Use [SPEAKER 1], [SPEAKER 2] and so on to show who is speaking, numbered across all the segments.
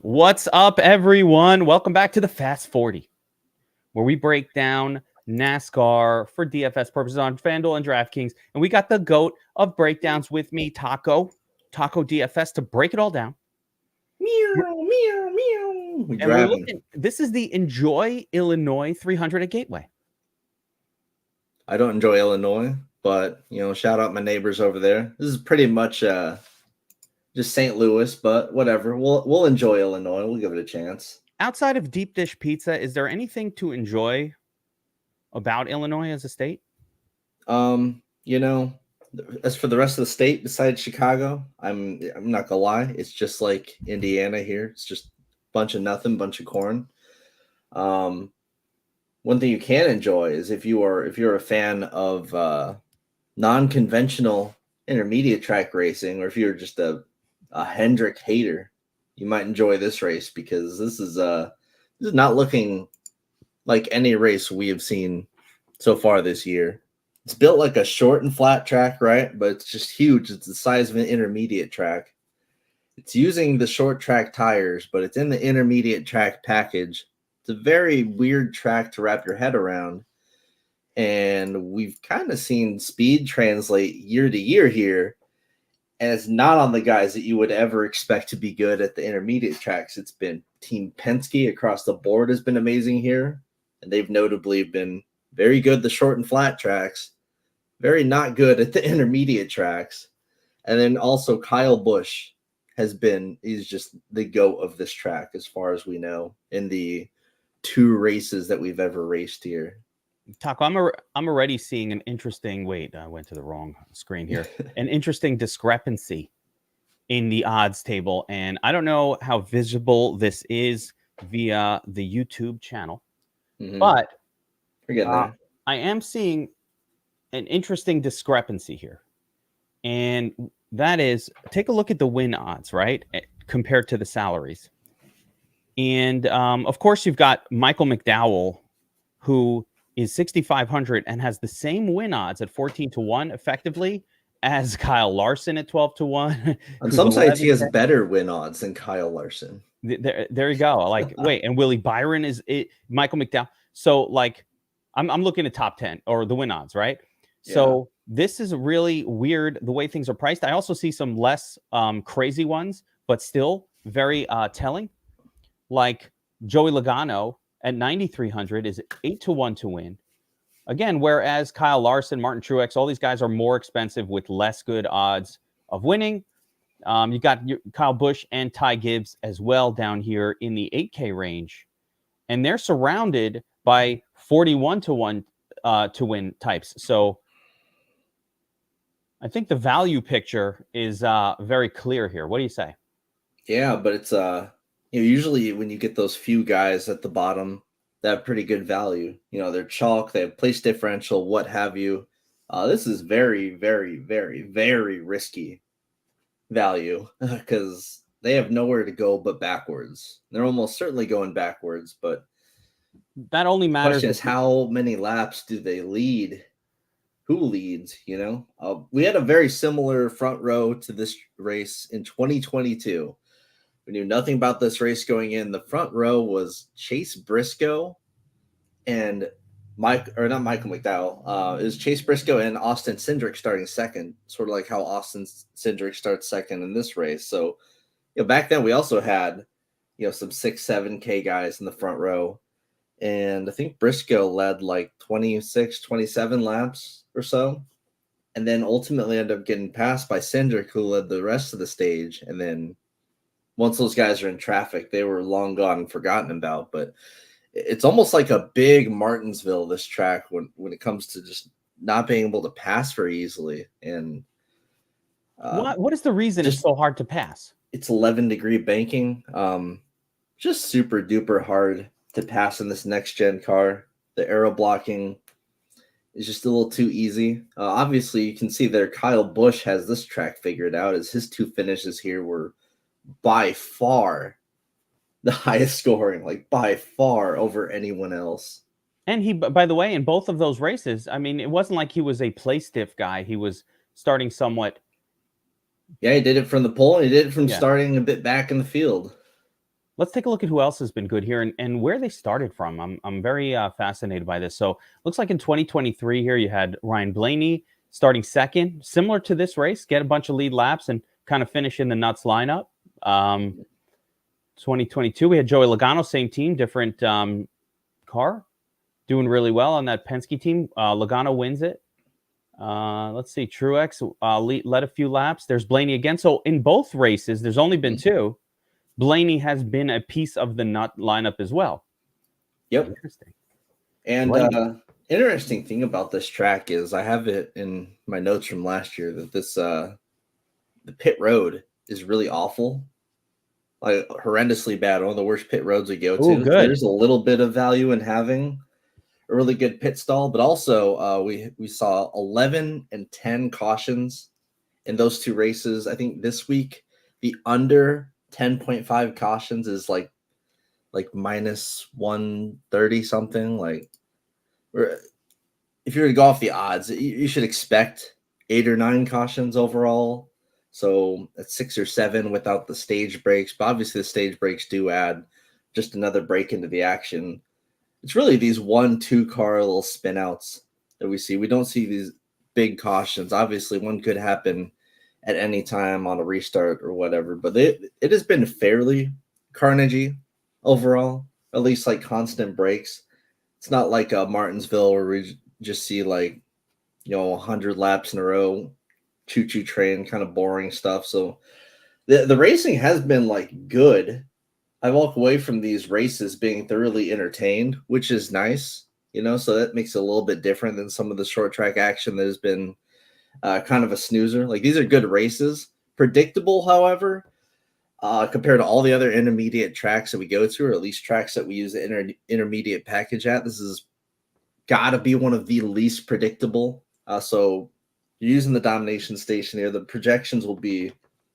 [SPEAKER 1] What's up, everyone? Welcome back to the Fast 40, where we break down NASCAR for DFS purposes on FanDuel and DraftKings. And we got the GOAT of breakdowns with me, Taco DFS, to break it all down.
[SPEAKER 2] Meow, meow, meow.
[SPEAKER 1] And we're looking, this is the Enjoy Illinois 300 at Gateway.
[SPEAKER 2] I don't enjoy Illinois, but, shout out my neighbors over there. This is pretty much just St. Louis, but whatever. We'll enjoy Illinois. We'll give it a chance.
[SPEAKER 1] Outside of deep dish pizza, is there anything to enjoy about Illinois as a state?
[SPEAKER 2] As for the rest of the state besides Chicago, I'm not gonna lie, it's just like Indiana here. It's just a bunch of nothing, bunch of corn. One thing you can enjoy is if you're a fan of non-conventional intermediate track racing, or if you're just a Hendrick hater, you might enjoy this race because this is not looking like any race we have seen so far this year. It's built like a short and flat track, right? But it's just huge. It's the size of an intermediate track. It's using the short track tires, but it's in the intermediate track package. It's a very weird track to wrap your head around. And we've kind of seen speed translate year to year here. And it's not on the guys that you would ever expect to be good at the intermediate tracks. It's been Team Penske across the board has been amazing here. And they've notably been very good at the short and flat tracks. Very not good at the intermediate tracks. And then also Kyle Busch he's just the GOAT of this track as far as we know in the 2 races that we've ever raced here.
[SPEAKER 1] Taco, I'm already seeing an interesting. Wait, I went to the wrong screen here. An interesting discrepancy in the odds table, and I don't know how visible this is via the YouTube channel, but I am seeing an interesting discrepancy here, and that is take a look at the win odds, right, compared to the salaries, and of course you've got Michael McDowell, who is 6,500 and has the same win odds at 14-1 effectively as Kyle Larson at 12-1.
[SPEAKER 2] On some sides, he has better win odds than Kyle Larson.
[SPEAKER 1] There you go. Like, wait, and Willie Byron is Michael McDowell. So, like, I'm looking at top 10 or the win odds, right? Yeah. So this is really weird the way things are priced. I also see some less crazy ones, but still very telling. Like Joey Logano at 9,300 is 8-1 to win. Again, whereas Kyle Larson, Martin Truex, all these guys are more expensive with less good odds of winning. You got Kyle Busch and Ty Gibbs as well down here in the 8K range. And they're surrounded by 41-1 to win types. So I think the value picture is very clear here. What do you say?
[SPEAKER 2] Yeah, but it's usually when you get those few guys at the bottom that have pretty good value, they're chalk, they have place differential, what have you. This is very, very, very, very risky value because they have nowhere to go but backwards. They're almost certainly going backwards, but
[SPEAKER 1] that only matters.
[SPEAKER 2] The question is how many laps do they lead? Who leads? We had a very similar front row to this race in 2022. We knew nothing about this race going in. The front row was Chase Briscoe and not Michael McDowell. It was Chase Briscoe and Austin Cindric starting second, sort of like how Austin Cindric starts second in this race. So, back then we also had, some 6-7K guys in the front row. And I think Briscoe led like 26, 27 laps or so. And then ultimately ended up getting passed by Cindric, who led the rest of the stage. And then once those guys are in traffic, they were long gone and forgotten about. But it's almost like a big Martinsville, this track, when it comes to just not being able to pass very easily. And
[SPEAKER 1] what is the reason it's so hard to pass?
[SPEAKER 2] It's 11-degree banking. Just super duper hard to pass in this next gen car. The aero blocking is just a little too easy. Obviously, you can see there Kyle Busch has this track figured out, as his 2 finishes here were by far the highest scoring, like by far over anyone else.
[SPEAKER 1] And he, by the way, in both of those races, I mean, it wasn't like he was a play stiff guy. He was starting somewhat.
[SPEAKER 2] Yeah, he did it from the pole, and he did it from starting a bit back in the field.
[SPEAKER 1] let's take a look at who else has been good here and where they started from. I'm very fascinated by this. So looks like in 2023 here you had Ryan Blaney starting second, similar to this race, get a bunch of lead laps and kind of finish in the nuts lineup. 2022 we had Joey Logano, same team, different car, doing really well on that Penske team. Logano wins it. Let's see, Truex led a few laps. There's Blaney again. So in both races, there's only been two. Blaney has been a piece of the nut lineup as well.
[SPEAKER 2] Yep.
[SPEAKER 1] Interesting.
[SPEAKER 2] And interesting thing about this track is I have it in my notes from last year that this the pit road is really awful. Like horrendously bad. One of the worst pit roads we go to.
[SPEAKER 1] Ooh, good.
[SPEAKER 2] So there's a little bit of value in having a really good pit stall, but also we saw 11 and 10 cautions in those two races. I think this week the under 10.5 cautions is like minus 130 something. Like, if you're to go off the odds, you should expect 8 or 9 cautions overall. So that's 6 or 7 without the stage breaks. But obviously the stage breaks do add just another break into the action. It's really these 1-2 car little spin outs that we see. We don't see these big cautions. Obviously one could happen at any time on a restart or whatever, but it has been fairly carnagey overall, at least like constant breaks. It's not like Martinsville where we just see 100 laps in a row, choo-choo train, kind of boring stuff. So the racing has been good. I walk away from these races being thoroughly entertained, which is nice, so that makes it a little bit different than some of the short track action that has been kind of a snoozer. These are good races. Predictable, however, compared to all the other intermediate tracks that we go to, or at least tracks that we use the intermediate package at. This has got to be one of the least predictable. So you're using the domination station here. The projections will be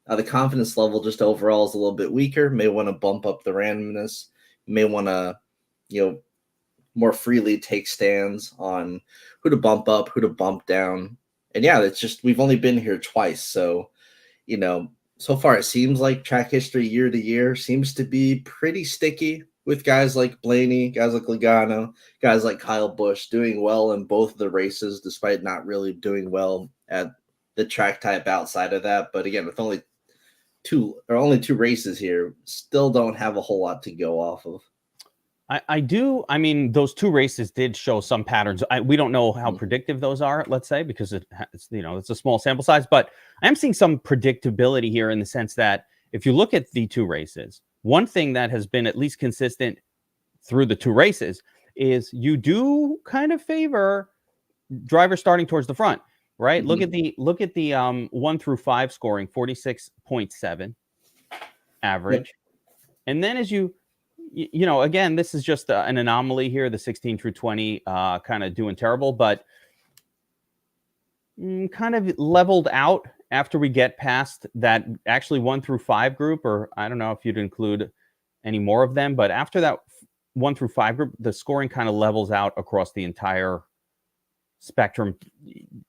[SPEAKER 2] the confidence level just overall is a little bit weaker. May want to bump up the randomness. May want to, more freely take stands on who to bump up, who to bump down. And yeah, it's just, we've only been here twice. So, so far it seems like track history year to year seems to be pretty sticky with guys like Blaney, guys like Logano, guys like Kyle Busch doing well in both of the races, despite not really doing well at the track type outside of that. But again, with only two races here, still don't have a whole lot to go off of.
[SPEAKER 1] I do. I mean, those two races did show some patterns. We don't know how predictive those are, let's say, because it's a small sample size. But I am seeing some predictability here in the sense that if you look at the two races, one thing that has been at least consistent through the two races is you do kind of favor drivers starting towards the front, right? Mm-hmm. Look at the 1 through 5 scoring, 46.7 average, yep. And then as you again, this is just an anomaly here. The 16 through 20 kind of doing terrible, but kind of leveled out after we get past that actually 1 through 5 group, or I don't know if you'd include any more of them, but after that 1 through 5 group, the scoring kind of levels out across the entire spectrum.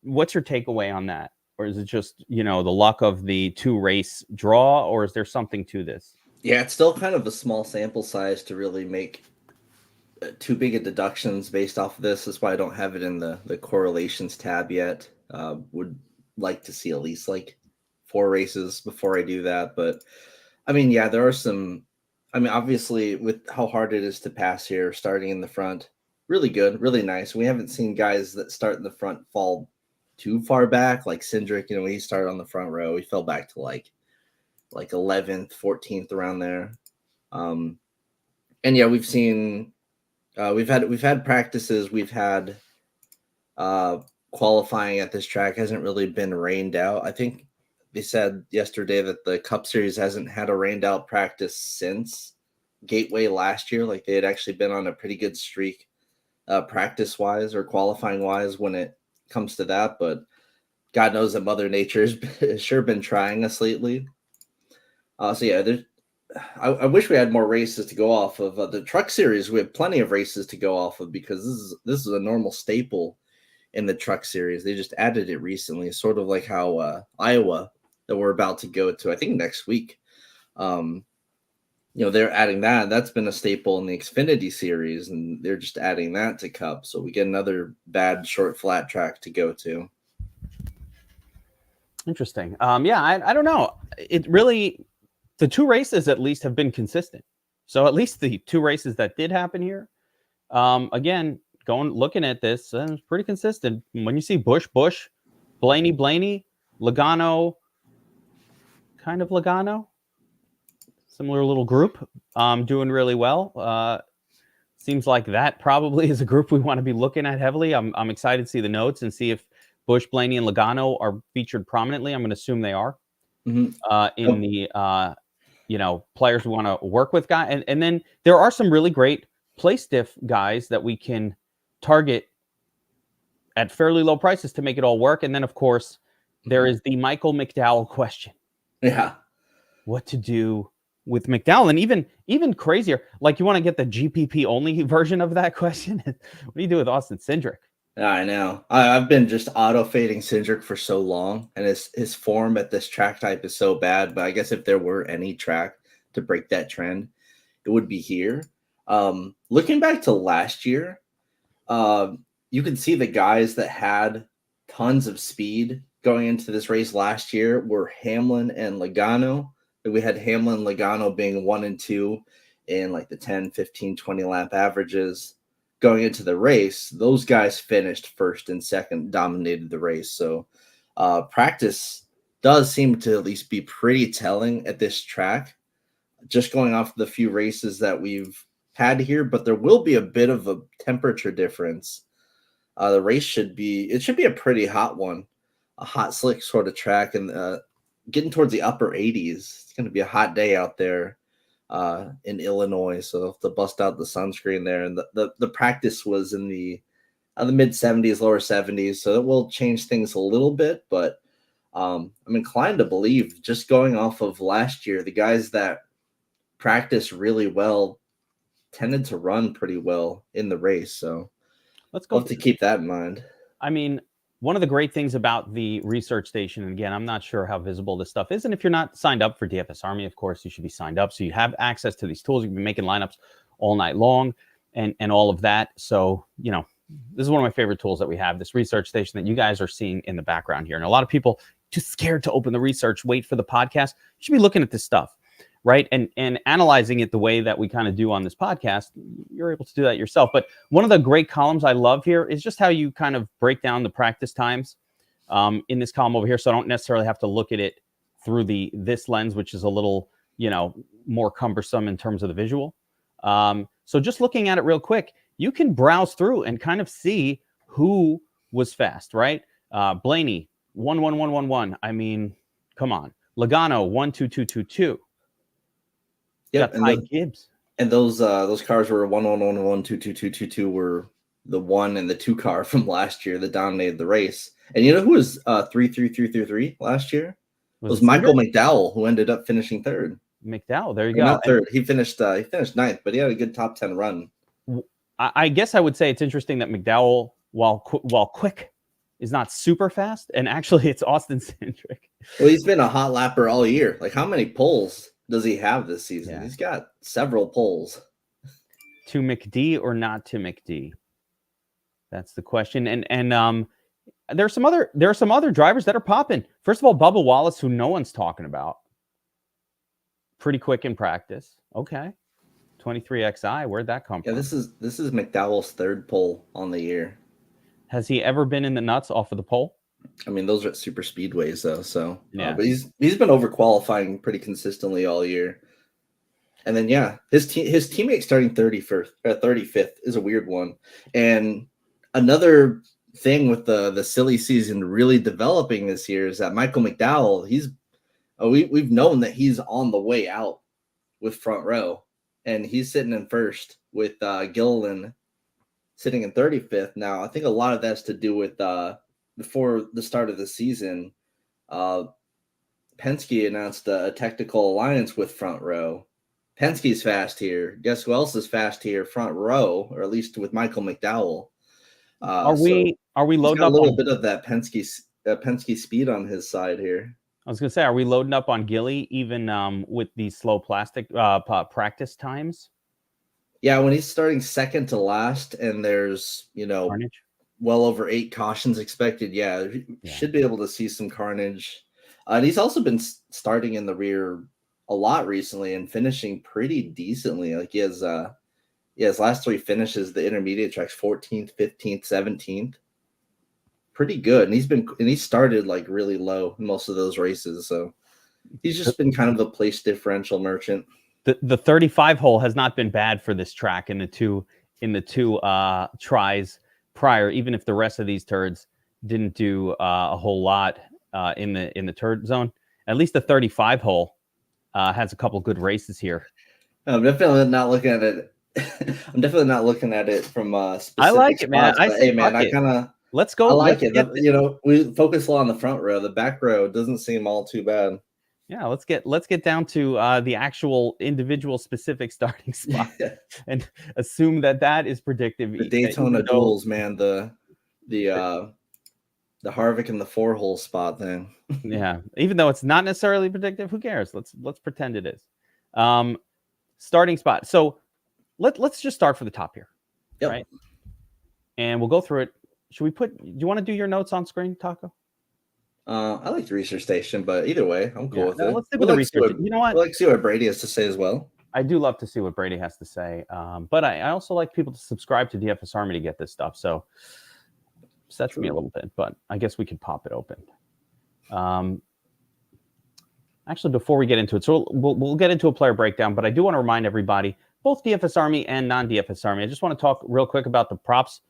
[SPEAKER 1] What's your takeaway on that? Or is it just, the luck of the 2 race draw, or is there something to this?
[SPEAKER 2] Yeah, it's still kind of a small sample size to really make too big of deductions based off of this. That's why I don't have it in the correlations tab yet. Would like to see at least 4 races before I do that. But I mean, yeah, there are some, obviously with how hard it is to pass here, starting in the front, really good, really nice. We haven't seen guys that start in the front fall too far back, like Cindric, when he started on the front row, he fell back to like 11th, 14th around there. And yeah, we've seen, we've had practices, we've had qualifying at this track hasn't really been rained out. I think they said yesterday that the Cup Series hasn't had a rained out practice since Gateway last year. Like they had actually been on a pretty good streak practice wise or qualifying wise when it comes to that. But God knows that Mother Nature has sure been trying us lately. So yeah, I wish we had more races to go off of. The Truck Series, we have plenty of races to go off of because this is a normal staple in the Truck Series. They just added it recently, sort of like how Iowa that we're about to go to, I think next week. they're adding that. That's been a staple in the Xfinity series, and they're just adding that to Cup. So we get another bad short flat track to go to.
[SPEAKER 1] Interesting. Yeah, I don't know. It really, the two races at least have been consistent. So at least the two races that did happen here, again, looking at this, it's pretty consistent. When you see Busch, Blaney, Logano, kind of Logano, similar little group, doing really well. Seems like that probably is a group we want to be looking at heavily. I'm excited to see the notes and see if Busch, Blaney, and Logano are featured prominently. I'm going to assume they are in the players we want to work with, guy. And then there are some really great play stiff guys that we can target at fairly low prices to make it all work. And then, of course, there is the Michael McDowell question.
[SPEAKER 2] Yeah.
[SPEAKER 1] What to do with McDowell? And even crazier, like, you want to get the GPP only version of that question. What do you do with Austin Cindric?
[SPEAKER 2] Yeah, I know. I've been just auto fading Cindric for so long, and his form at this track type is so bad. But I guess if there were any track to break that trend, it would be here. Looking back to last year, you can see the guys that had tons of speed going into this race last year were Hamlin and Logano. We had Hamlin and Logano being 1 and 2 in like the 10, 15, 20 lap averages. Going into the race, those guys finished first and second, dominated the race. So practice does seem to at least be pretty telling at this track, just going off the few races that we've had here. But there will be a bit of a temperature difference. The race should be a pretty hot one, a hot, slick sort of track, and getting towards the upper 80s. It's going to be a hot day out there in Illinois, so they'll have to bust out the sunscreen there. And the practice was in the mid 70s, lower 70s, so it will change things a little bit. But I'm inclined to believe, just going off of last year, the guys that practice really well tended to run pretty well in the race. So
[SPEAKER 1] let's go.
[SPEAKER 2] Have to keep that in mind.
[SPEAKER 1] I mean, one of the great things about the research station, and again, I'm not sure how visible this stuff is, and if you're not signed up for DFS Army, of course, you should be signed up, so you have access to these tools. You can be making lineups all night long and all of that. So, this is one of my favorite tools that we have, this research station that you guys are seeing in the background here. And a lot of people just scared to open the research, wait for the podcast. You should be looking at this stuff, right? And analyzing it the way that we kind of do on this podcast. You're able to do that yourself. But one of the great columns I love here is just how you kind of break down the practice times in this column over here. So I don't necessarily have to look at it through this lens, which is a little, more cumbersome in terms of the visual. So just looking at it real quick, you can browse through and kind of see who was fast, right? Blaney, 1-1-1-1-1. I mean, come on. Logano, 1-2-2-2-2.
[SPEAKER 2] Yeah,
[SPEAKER 1] Ty Gibbs.
[SPEAKER 2] And those cars were 1-1-1-1, 2-2-2-2-2 were the 1 and the 2 car from last year that dominated the race. And you know who was 3-3-3-3-3 last year? It was Michael McDowell, who ended up finishing third.
[SPEAKER 1] McDowell, there you go.
[SPEAKER 2] Not third. He finished ninth, but he had a good top 10 run.
[SPEAKER 1] I guess I would say it's interesting that McDowell, while quick, is not super fast, and actually it's Austin Cindric.
[SPEAKER 2] Well, he's been a hot lapper all year. Like, how many poles does he have this season? Yeah. He's got several poles.
[SPEAKER 1] To McD or not to McD? That's the question. And there are some other drivers that are popping. First of all, Bubba Wallace, who no one's talking about. Pretty quick in practice. Okay. 23XI. Where'd that come from?
[SPEAKER 2] Yeah, this is McDowell's third pole on the year.
[SPEAKER 1] Has he ever been in the nuts off of the pole?
[SPEAKER 2] I mean, those are at super speedways, though. So,
[SPEAKER 1] yeah,
[SPEAKER 2] but he's been over qualifying pretty consistently all year. And then, yeah, his teammate starting 35th is a weird one. And another thing with the silly season really developing this year is that Michael McDowell, we've known that he's on the way out with Front Row, and he's sitting in first with Gilliland sitting in 35th. Now, I think a lot of that's to do with before the start of the season, Penske announced a technical alliance with Front Row. Penske's fast here. Guess who else is fast here? Front Row, or at least with Michael McDowell.
[SPEAKER 1] Are we loaded
[SPEAKER 2] up a little
[SPEAKER 1] on
[SPEAKER 2] bit of that Penske speed on his side here?
[SPEAKER 1] I was gonna say, are we loading up on Gilly even with these slow plastic practice times?
[SPEAKER 2] Yeah, when he's starting second to last, and there's
[SPEAKER 1] Carnage.
[SPEAKER 2] well over 8 cautions expected. Yeah, should be able to see some carnage. And he's also been starting in the rear a lot recently and finishing pretty decently. Like he has his last 3 finishes, the intermediate tracks, 14th, 15th, 17th. Pretty good. And he started like really low in most of those races. So he's just been kind of a place differential merchant.
[SPEAKER 1] The 35 hole has not been bad for this track in the two tries prior, even if the rest of these turds didn't do a whole lot in the turd zone. At least the 35 hole has a couple good races here.
[SPEAKER 2] I'm definitely not looking at it. I'm definitely not looking at it from specific
[SPEAKER 1] I like it, man.
[SPEAKER 2] spots, hey, man, I kind of
[SPEAKER 1] let's go.
[SPEAKER 2] I like it. We focus a lot on the front row. The back row doesn't seem all too bad.
[SPEAKER 1] Yeah, let's get down to the actual individual specific starting spot and assume that is predictive.
[SPEAKER 2] The Daytona duels, man. The Harvick and the 4-hole spot thing.
[SPEAKER 1] Yeah, even though it's not necessarily predictive, who cares? Let's pretend it is. Starting spot. So let's just start for the top here, right? And we'll go through it. Should we do you want to do your notes on screen, Taco?
[SPEAKER 2] I like the research station, but either way, I'm cool with it.
[SPEAKER 1] Let's stick with the research. You know what?
[SPEAKER 2] I like to see what Brady has to say as well.
[SPEAKER 1] I do love to see what Brady has to say, but I also like people to subscribe to DFS Army to get this stuff. So sets me a little bit, but I guess we could pop it open. Actually, before we get into it, so we'll get into a player breakdown, but I do want to remind everybody, both DFS Army and non-DFS Army, I just want to talk real quick about the props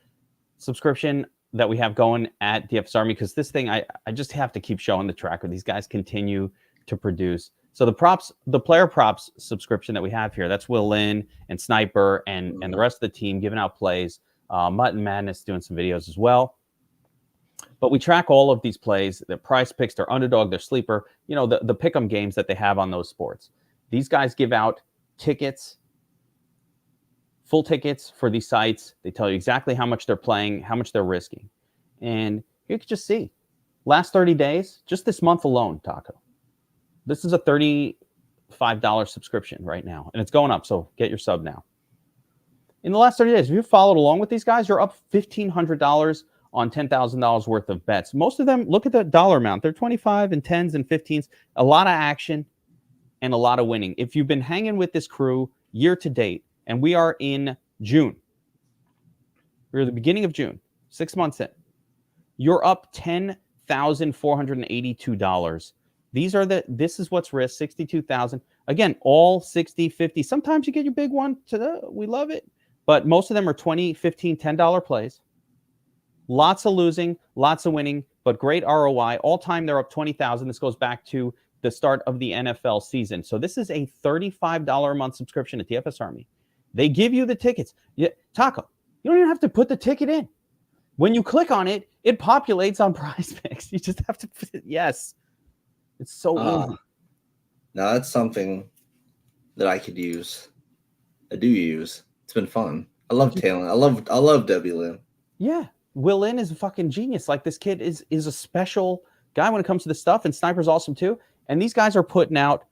[SPEAKER 1] subscription that we have going at DFS Army, because this thing, I just have to keep showing the tracker. These guys continue to produce. So the player props subscription that we have here, that's Will Lynn and Sniper and the rest of the team giving out plays. Mutt and Madness doing some videos as well. But we track all of these plays, their price picks, their underdog, their sleeper, the pick'em games that they have on those sports. These guys give out tickets, full tickets for these sites. They tell you exactly how much they're playing, how much they're risking. And you can just see, last 30 days, just this month alone, Taco, this is a $35 subscription right now, and it's going up, so get your sub now. In the last 30 days, if you followed along with these guys, you're up $1,500 on $10,000 worth of bets. Most of them, look at the dollar amount. They're 25 and 10s and 15s, a lot of action and a lot of winning. If you've been hanging with this crew year to date, and we are in June. We're at the beginning of June, 6 months in. You're up $10,482. This is what's risk, 62,000. Again, all 60, 50. Sometimes you get your big one. We love it. But most of them are $20, $15, $10 plays. Lots of losing, lots of winning, but great ROI. All time, they're up 20,000. This goes back to the start of the NFL season. So this is a $35 a month subscription at DFS Army. They give you the tickets. Taco, you don't even have to put the ticket in. When you click on it, it populates on Prize Picks. You just have to put it. Yes. It's so easy.
[SPEAKER 2] Now that's something that I could use. I do use. It's been fun. I love Talon. I love W. Lynn.
[SPEAKER 1] Yeah. Will Lynn is a fucking genius. Like, this kid is a special guy when it comes to this stuff, and Sniper's awesome too. And these guys are putting out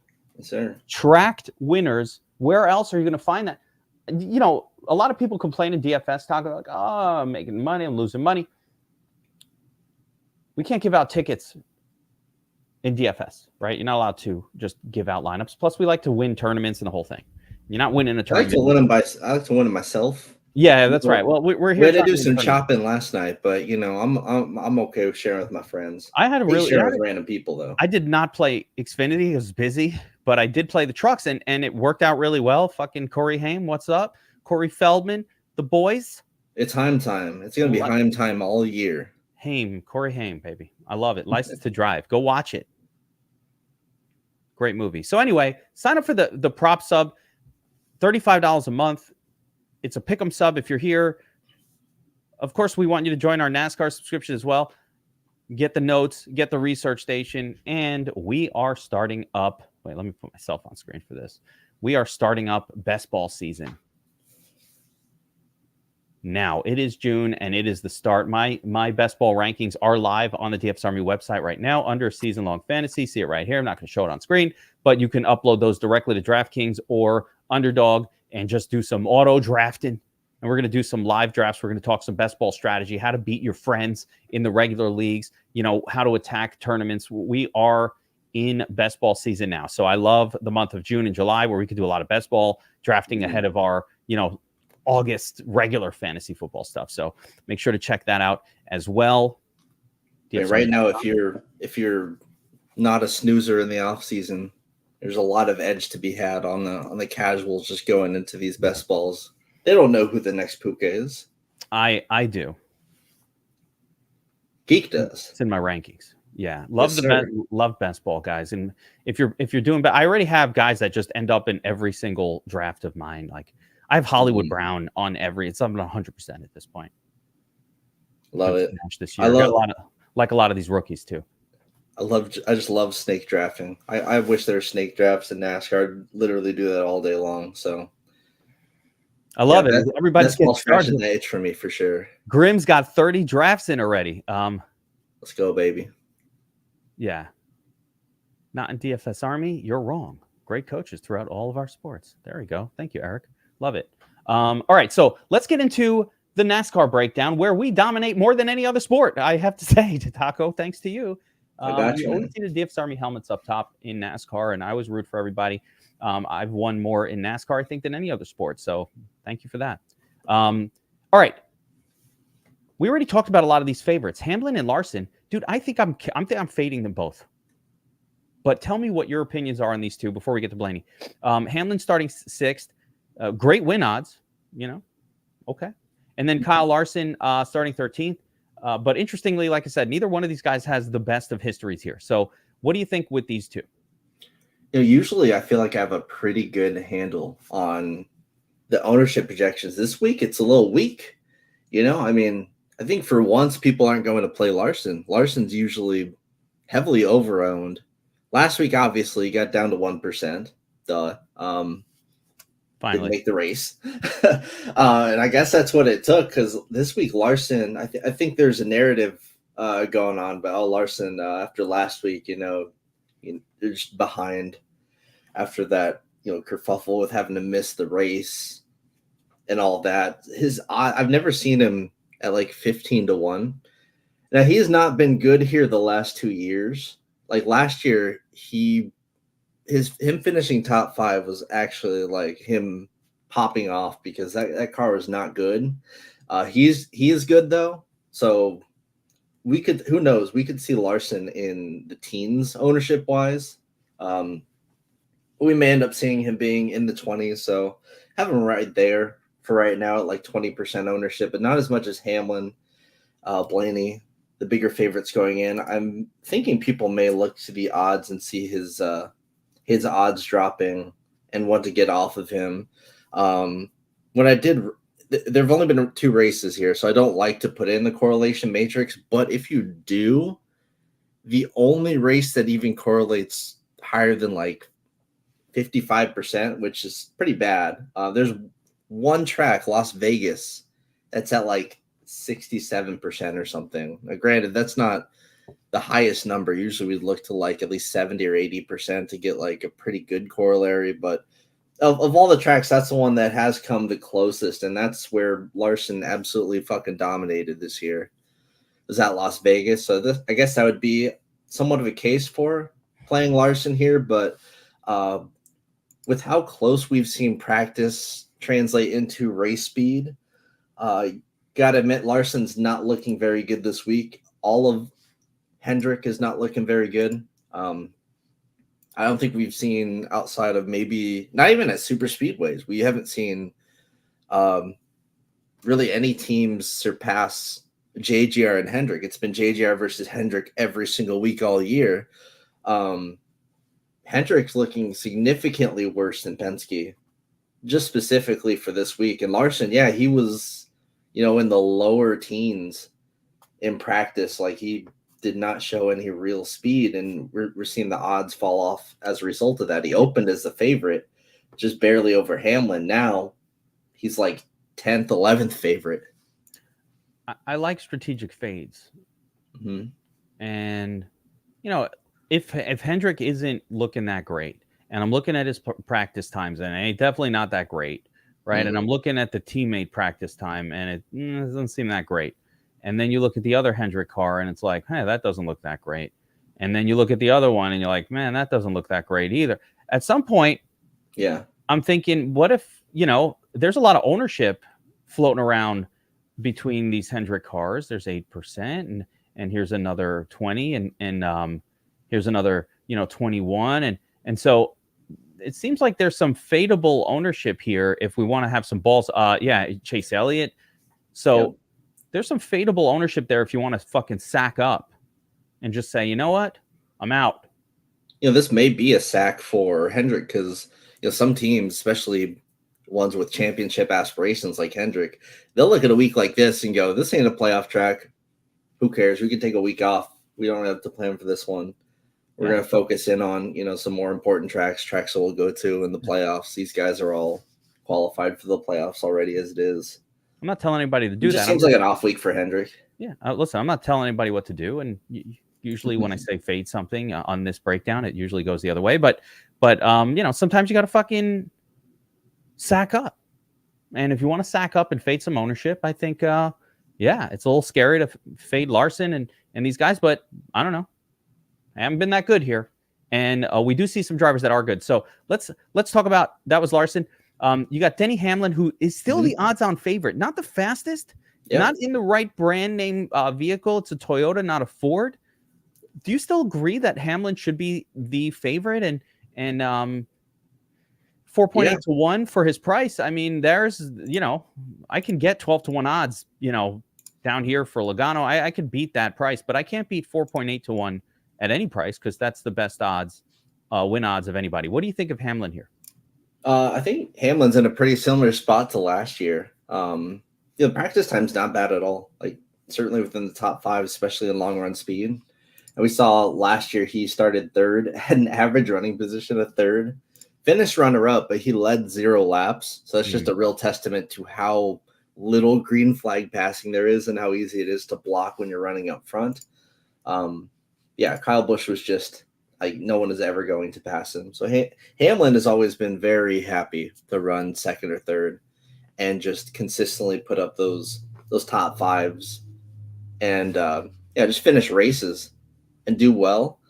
[SPEAKER 1] tracked winners. Where else are you going to find that? A lot of people complain in DFS, talking like, oh, I'm making money, I'm losing money. We can't give out tickets in DFS, right? You're not allowed to just give out lineups. Plus, we like to win tournaments and the whole thing. You're not winning a tournament.
[SPEAKER 2] I like to win them myself.
[SPEAKER 1] Yeah, that's right. Well, we're here.
[SPEAKER 2] We had to do some chopping last night, but I'm okay with sharing with my friends.
[SPEAKER 1] I had
[SPEAKER 2] sharing with random people though.
[SPEAKER 1] I did not play Xfinity; I was busy, but I did play the trucks, and it worked out really well. Fucking Corey Haim, what's up? Corey Feldman, the boys.
[SPEAKER 2] It's Haim time. It's gonna be Haim time all year.
[SPEAKER 1] Corey Haim, baby, I love it. License to Drive. Go watch it. Great movie. So anyway, sign up for the prop sub, $35 a month. It's a pick'em sub if you're here. Of course, we want you to join our NASCAR subscription as well. Get the notes, get the research station, and we are starting up. Wait, let me put myself on screen for this. We are starting up best ball season. now. It is June, and it is the start. My best ball rankings are live on the DFS Army website right now under season-long fantasy. See it right here. I'm not going to show it on screen, but you can upload those directly to DraftKings or Underdog and just do some auto drafting. And we're going to do some live drafts. We're going to talk some best ball strategy, how to beat your friends in the regular leagues, how to attack tournaments. We are in best ball season now. So I love the month of June and July where we could do a lot of best ball drafting ahead of our, August regular fantasy football stuff. So make sure to check that out as well.
[SPEAKER 2] Right now, if you're not a snoozer in the off season, there's a lot of edge to be had on the casuals just going into these best balls. They don't know who the next Puka is.
[SPEAKER 1] I do.
[SPEAKER 2] Geek does.
[SPEAKER 1] It's in my rankings. Yeah, love best ball guys. And if you're doing, but I already have guys that just end up in every single draft of mine. Like I have Hollywood Brown on every. It's up 100% at this point.
[SPEAKER 2] Love it.
[SPEAKER 1] This year. I love a lot of these rookies too.
[SPEAKER 2] I just love snake drafting. I wish there were snake drafts in NASCAR. I'd literally do that all day long. So
[SPEAKER 1] I love it. Everybody's getting
[SPEAKER 2] started. The edge for me for sure.
[SPEAKER 1] Grimm's got 30 drafts in already.
[SPEAKER 2] Let's go, baby.
[SPEAKER 1] Yeah. Not in DFS Army. You're wrong. Great coaches throughout all of our sports. There we go. Thank you, Eric. Love it. All right. So let's get into the NASCAR breakdown where we dominate more than any other sport. I have to say, Taco, thanks to you.
[SPEAKER 2] I got you.
[SPEAKER 1] We always see the DFS Army helmets up top in NASCAR, and I always root for everybody. I've won more in NASCAR, I think, than any other sport. So thank you for that. All right. We already talked about a lot of these favorites. Hamlin and Larson. Dude, I think I'm fading them both. But tell me what your opinions are on these two before we get to Blaney. Hamlin starting 6th. Great win odds, Okay. And then Kyle Larson starting 13th. But interestingly, like I said, neither one of these guys has the best of histories here. So what do you think with these two?
[SPEAKER 2] Usually I feel like I have a pretty good handle on the ownership projections. This week, it's a little weak. I think for once people aren't going to play Larson. Larson's usually heavily overowned. Last week, obviously, he got down to 1%. Duh. Finally. Didn't make the race. And I guess that's what it took because this week, Larson, I think there's a narrative going on about Larson after last week, they're just behind after that, kerfuffle with having to miss the race and all that. I've never seen him at like 15-1. Now, he has not been good here the last 2 years. Like last year, him finishing top 5 was actually like him popping off because that car was not good. He is good though. So who knows? We could see Larson in the teens ownership wise. We may end up seeing him being in the 20s. So have him right there for right now at like 20% ownership, but not as much as Hamlin, Blaney, the bigger favorites going in. I'm thinking people may look to the odds and see his odds dropping and want to get off of him. When I did, there have only been 2 races here, so I don't like to put in the correlation matrix. But if you do, the only race that even correlates higher than like 55%, which is pretty bad. There's one track, Las Vegas, that's at like 67% or something. Now, granted, that's not the highest number. Usually we'd look to like at least 70 or 80% to get like a pretty good corollary. But of all the tracks, that's the one that has come the closest. And that's where Larson absolutely fucking dominated this year. Was at Las Vegas. So I guess that would be somewhat of a case for playing Larson here. But with how close we've seen practice translate into race speed, got to admit Larson's not looking very good this week. All of Hendrick is not looking very good. I don't think we've seen outside of maybe not even at super speedways. We haven't seen really any teams surpass JGR and Hendrick. It's been JGR versus Hendrick every single week all year. Hendrick's looking significantly worse than Penske, just specifically for this week. And Larson, yeah, he was, in the lower teens in practice. Like he did not show any real speed, and we're seeing the odds fall off as a result of that. He opened as the favorite, just barely over Hamlin. Now he's like 10th, 11th favorite.
[SPEAKER 1] I like strategic fades.
[SPEAKER 2] Mm-hmm.
[SPEAKER 1] And, if Hendrick isn't looking that great, and I'm looking at his practice times, and it ain't definitely not that great, right? And I'm looking at the teammate practice time, and it doesn't seem that great. And then you look at the other Hendrick car, and it's like, hey, that doesn't look that great. And then you look at the other one, and you're like, man, that doesn't look that great either. At some point, I'm thinking, what if, there's a lot of ownership floating around between these Hendrick cars. There's 8%, and here's another 20, and here's another 21, and so it seems like there's some fadeable ownership here if we want to have some balls. Chase Elliott. So there's some fadeable ownership there if you want to fucking sack up and just say, you know what, I'm out.
[SPEAKER 2] This may be a sack for Hendrick because some teams, especially ones with championship aspirations like Hendrick, they'll look at a week like this and go, this ain't a playoff track. Who cares? We can take a week off. We don't have to plan for this one. We're going to focus in on, some more important tracks that we'll go to in the playoffs. These guys are all qualified for the playoffs already as it is.
[SPEAKER 1] I'm not telling anybody to do that.
[SPEAKER 2] It just seems like an off week for Hendrick.
[SPEAKER 1] Yeah. Listen, I'm not telling anybody what to do. And usually when I say fade something on this breakdown, it usually goes the other way. But sometimes you got to fucking sack up. And if you want to sack up and fade some ownership, I think, it's a little scary to fade Larson and these guys. But I don't know. I haven't been that good here. And we do see some drivers that are good. So let's talk about, that was Larson. You got Denny Hamlin, who is still the odds-on favorite. Not the fastest, not in the right brand name vehicle. It's a Toyota, not a Ford. Do you still agree that Hamlin should be the favorite? And 4.8 to 1 for his price. I mean, there's, I can get 12 to 1 odds, down here for Logano. I could beat that price, but I can't beat 4.8 to 1 at any price because that's the best odds, win odds of anybody. What do you think of Hamlin here?
[SPEAKER 2] I think Hamlin's in a pretty similar spot to last year. The practice time's not bad at all. Like certainly within the top 5, especially in long run speed. And we saw last year he started third, had an average running position of third, finished runner up, but he led 0 laps. So that's just a real testament to how little green flag passing there is and how easy it is to block when you're running up front. Kyle Busch was just like no one is ever going to pass him. So Hamlin has always been very happy to run second or third and just consistently put up those top 5s and just finish races and do well.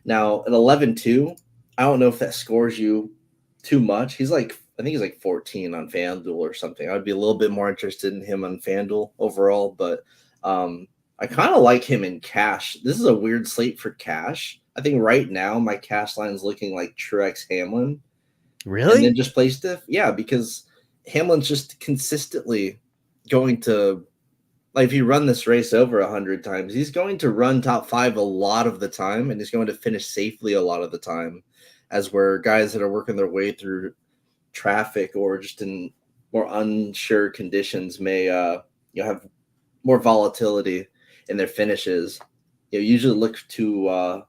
[SPEAKER 2] Now at 11-2, I don't know if that scores you too much. I think he's like 14 on FanDuel or something. I would be a little bit more interested in him on FanDuel overall, but I kind of like him in cash. This is a weird slate for cash. I think right now my cash line is looking like Truex Hamlin.
[SPEAKER 1] Really?
[SPEAKER 2] And then just play stiff. Yeah, because Hamlin's just consistently going to, like, if you run this race over 100 times, he's going to run top 5 a lot of the time, and he's going to finish safely a lot of the time, as where guys that are working their way through traffic or just in more unsure conditions may have more volatility in their finishes. Usually look to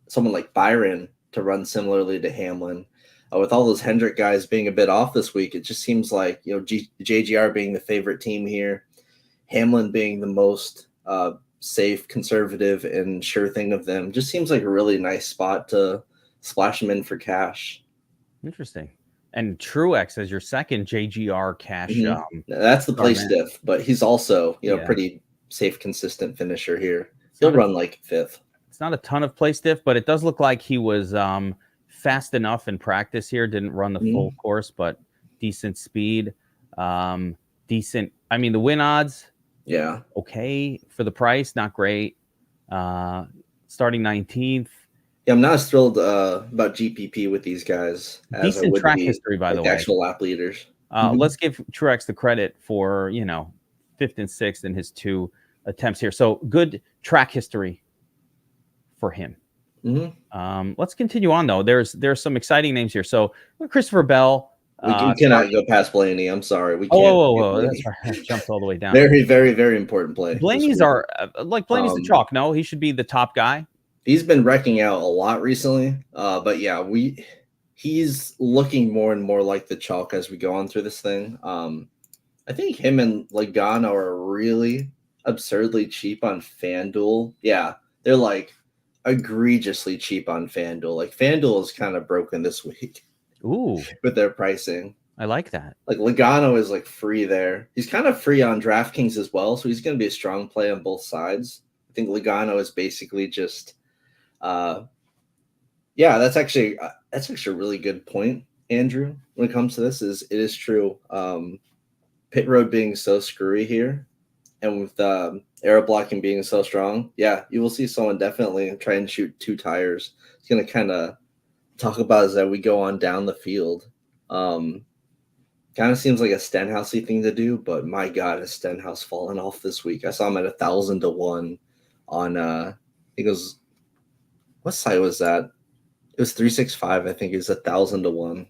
[SPEAKER 2] someone like Byron to run similarly to Hamlin. With all those Hendrick guys being a bit off this week, it just seems like JGR being the favorite team here, Hamlin being the most safe, conservative, and sure thing of them, just seems like a really nice spot to splash them in for cash.
[SPEAKER 1] Interesting. And Truex as your second JGR cash.
[SPEAKER 2] That's the play stiff, but he's also pretty safe, consistent finisher here. He'll run like 5th.
[SPEAKER 1] It's not a ton of play stiff, but it does look like he was fast enough in practice here. Didn't run the full course, but decent speed. Decent. I mean, the win odds.
[SPEAKER 2] Yeah.
[SPEAKER 1] Okay for the price, not great. Starting 19th.
[SPEAKER 2] Yeah, I'm not as thrilled about GPP with these guys.
[SPEAKER 1] Decent track history, by the way.
[SPEAKER 2] Actual lap leaders.
[SPEAKER 1] Let's give Truex the credit for 5th and 6th in his 2 attempts here. So good track history for him. Let's continue on though. There's some exciting names here. So Christopher Bell.
[SPEAKER 2] We cannot go past Blaney. I'm sorry. We can't.
[SPEAKER 1] Whoa. That's right. I jumped all the way down.
[SPEAKER 2] Very, very, very important play.
[SPEAKER 1] Blaney's Blaney's the chalk. No, he should be the top guy.
[SPEAKER 2] He's been wrecking out a lot recently. But yeah, he's looking more and more like the chalk as we go on through this thing. I think him and Logano are really absurdly cheap on FanDuel. Yeah, they're like egregiously cheap on FanDuel. Like FanDuel is kind of broken this week
[SPEAKER 1] Ooh,
[SPEAKER 2] with their pricing.
[SPEAKER 1] I like that.
[SPEAKER 2] Like Logano is like free there. He's kind of free on DraftKings as well, so he's going to be a strong play on both sides. I think Logano is basically just, yeah, that's actually a really good point, Andrew. When it comes to this, it is true. Pit road being so screwy here, and with aero blocking being so strong, yeah, you will see someone definitely try and shoot two tires. It's going to kind of talk about as that we go on down the field. Kind of seems like a Stenhousey thing to do, but my God, has Stenhouse fallen off this week? I saw him at 1,000 to 1 on I think it was, what site was that? It was 365. I think it was 1,000 to 1.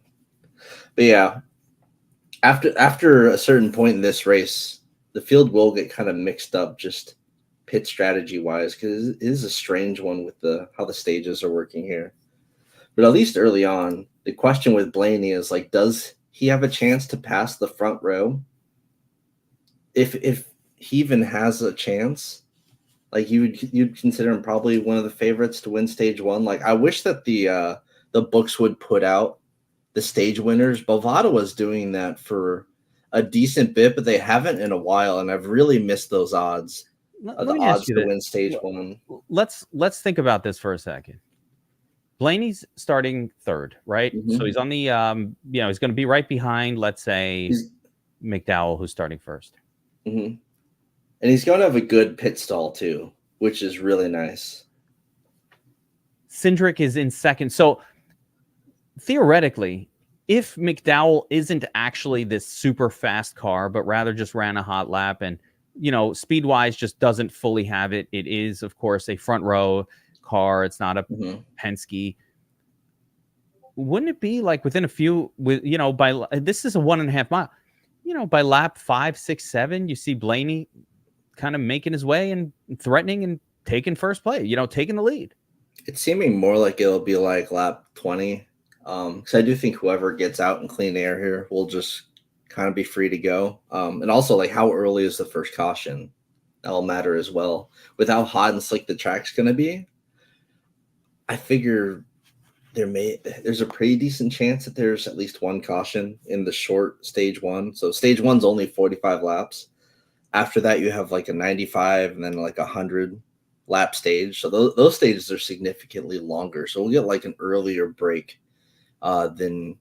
[SPEAKER 2] But yeah, after a certain point in this race, the field will get kind of mixed up just pit strategy wise, because it is a strange one with how the stages are working here. But at least early on, the question with Blaney is like, does he have a chance to pass the front row? If he even has a chance, like you'd consider him probably one of the favorites to win stage one. Like I wish that the books would put out the stage winners. Bovada was doing that for a decent bit, but they haven't in a while, and I've really missed those odds.
[SPEAKER 1] Let
[SPEAKER 2] The
[SPEAKER 1] me ask
[SPEAKER 2] odds
[SPEAKER 1] you
[SPEAKER 2] to
[SPEAKER 1] this.
[SPEAKER 2] win stage one.
[SPEAKER 1] Let's think about this for a second. Blaney's starting third, right?
[SPEAKER 2] Mhm.
[SPEAKER 1] So he's on the he's going to be right behind, let's say, McDowell, who's starting first.
[SPEAKER 2] Mm-hmm. And he's going to have a good pit stall too, which is really nice.
[SPEAKER 1] Cindric is in second. So theoretically, if McDowell isn't actually this super fast car, but rather just ran a hot lap and, speed wise just doesn't fully have it. It is, of course, a front row car. It's not a Penske. Wouldn't it be like within a few, this is a 1.5 mile, by lap 5, 6, 7, you see Blaney kind of making his way and threatening and taking first play, taking the lead.
[SPEAKER 2] It's seeming more like it'll be like lap 20. Because I do think whoever gets out in clean air here will just kind of be free to go. And also, like, how early is the first caution? That'll matter as well. With how hot and slick the track's going to be, I figure there's a pretty decent chance that there's at least one caution in the short stage one. So stage one's only 45 laps. After that, you have like a 95 and then like 100 lap stage. So those stages are significantly longer. So we'll get like an earlier break than,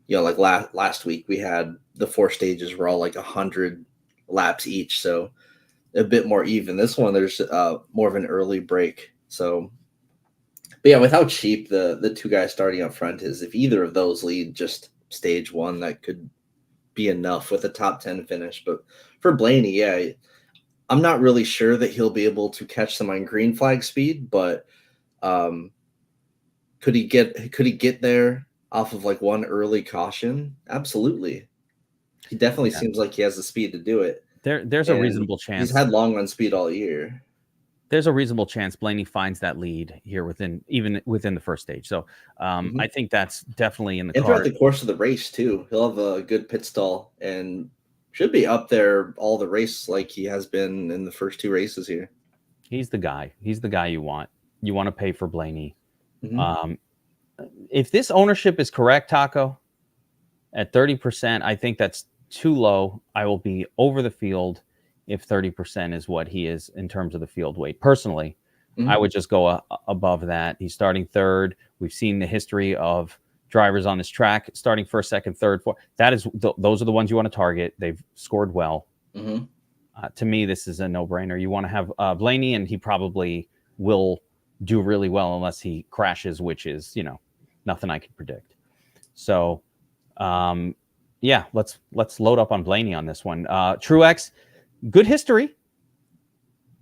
[SPEAKER 2] like last week we had the 4 stages were all like 100 laps each. So a bit more even. This one, there's more of an early break. So, but yeah, with how cheap the two guys starting up front is, if either of those lead just stage one, that could be enough with a top 10 finish. But for Blaney, yeah, I'm not really sure that he'll be able to catch them on green flag speed, but could he get there off of like one early caution? Absolutely. He definitely seems like he has the speed to do it.
[SPEAKER 1] There's a reasonable chance.
[SPEAKER 2] He's had long run speed all year.
[SPEAKER 1] There's a reasonable chance Blaney finds that lead here within the first stage. So I think that's definitely in the
[SPEAKER 2] and
[SPEAKER 1] card.
[SPEAKER 2] throughout the course of the race too, he'll have a good pit stall and should be up there all the race like he has been in the first 2 races here.
[SPEAKER 1] He's the guy. He's the guy you want. You want to pay for Blaney.
[SPEAKER 2] Mm-hmm.
[SPEAKER 1] If this ownership is correct, Taco, at 30%, I think that's too low. I will be over the field if 30% is what he is in terms of the field weight. Personally, I would just go above that. He's starting third. We've seen the history of drivers on this track starting first, second, third, fourth. Those are the ones you want to target. They've scored well. To me, this is a no-brainer. You want to have Blaney, and he probably will do really well unless he crashes, which is, nothing I can predict. So, yeah, let's load up on Blaney on this one. Truex, good history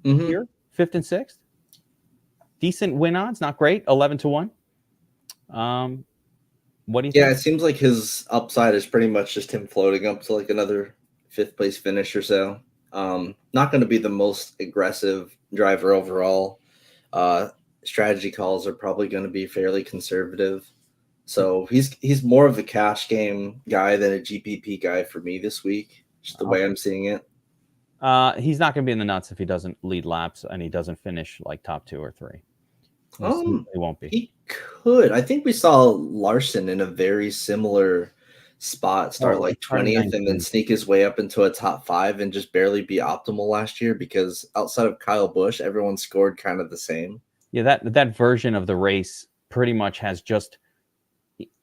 [SPEAKER 1] here, 5th and 6th. Decent win odds, not great, 11 to 1. What do you think?
[SPEAKER 2] Yeah, it seems like his upside is pretty much just him floating up to like another 5th place finish or so. Not going to be the most aggressive driver overall. Strategy calls are probably going to be fairly conservative. So he's more of a cash game guy than a GPP guy for me this week, just the way I'm seeing it.
[SPEAKER 1] He's not going to be in the nuts if he doesn't lead laps and he doesn't finish like top 2 or 3. He won't be.
[SPEAKER 2] He could. I think we saw Larson in a very similar spot start like 20th and then sneak his way up into a top 5 and just barely be optimal last year because outside of Kyle Busch, everyone scored kind of the same.
[SPEAKER 1] Yeah, that version of the race pretty much has just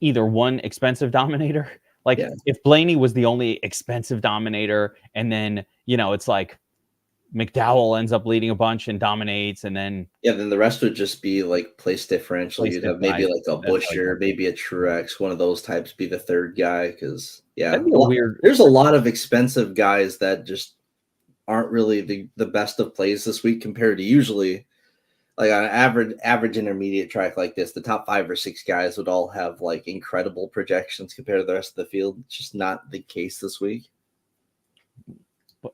[SPEAKER 1] either one expensive dominator. Like if Blaney was the only expensive dominator, and then it's like McDowell ends up leading a bunch and dominates, and then
[SPEAKER 2] then the rest would just be like place differential. You'd have maybe like a Buescher, maybe a Truex, one of those types be the third guy. Because there's a lot of expensive guys that just aren't really the best of plays this week compared to usually. Like on an average intermediate track like this, the top 5 or 6 guys would all have like incredible projections compared to the rest of the field. It's just not the case this week.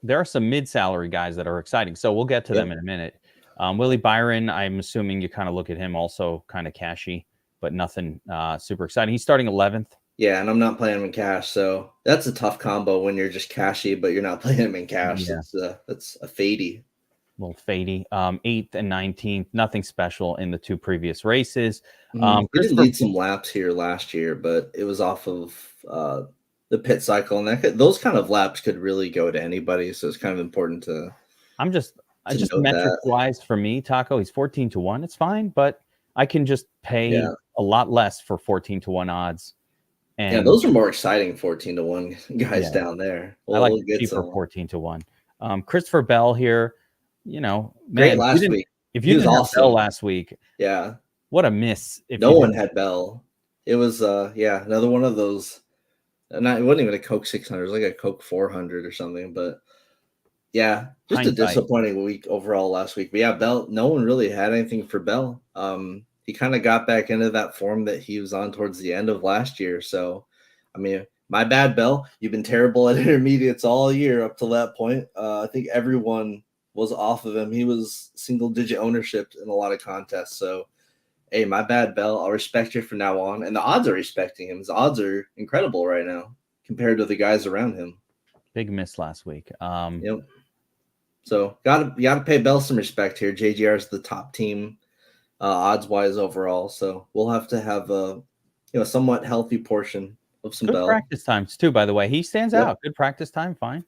[SPEAKER 1] There are some mid-salary guys that are exciting, so we'll get to them in a minute. Willie Byron, I'm assuming you kind of look at him also kind of cashy, but nothing super exciting. He's starting 11th.
[SPEAKER 2] Yeah, and I'm not playing him in cash, so that's a tough combo when you're just cashy, but you're not playing him in cash. Yeah. That's a fadey.
[SPEAKER 1] A little fadey. 8th and 19th, nothing special in the 2 previous races.
[SPEAKER 2] He did lead some laps here last year, but it was off of the pit cycle, and those kind of laps could really go to anybody. So it's kind of important to.
[SPEAKER 1] I just metric wise for me, Taco, he's 14-1. It's fine, but I can just pay a lot less for 14-1 odds. And
[SPEAKER 2] those are more exciting 14-1 guys down there.
[SPEAKER 1] I like cheaper 14-1. Christopher Bell here.
[SPEAKER 2] Great last week.
[SPEAKER 1] If you didn't have Bell last week, what a miss!
[SPEAKER 2] No one had Bell. It was another one of those. It wasn't even a Coke 600. It was like a Coke 400 or something. But just a disappointing week overall last week. But Bell. No one really had anything for Bell. He kind of got back into that form that he was on towards the end of last year. So, I mean, my bad, Bell. You've been terrible at intermediates all year up to that point. I think everyone was off of him. He was single-digit ownership in a lot of contests. So, hey, my bad, Bell. I'll respect you from now on. And the odds are respecting him. His odds are incredible right now compared to the guys around him.
[SPEAKER 1] Big miss last week.
[SPEAKER 2] So, gotta pay Bell some respect here. JGR is the top team odds-wise overall. So, we'll have to have a somewhat healthy portion of some Bell.
[SPEAKER 1] Practice times, too, by the way. He stands out. Good practice time. Fine.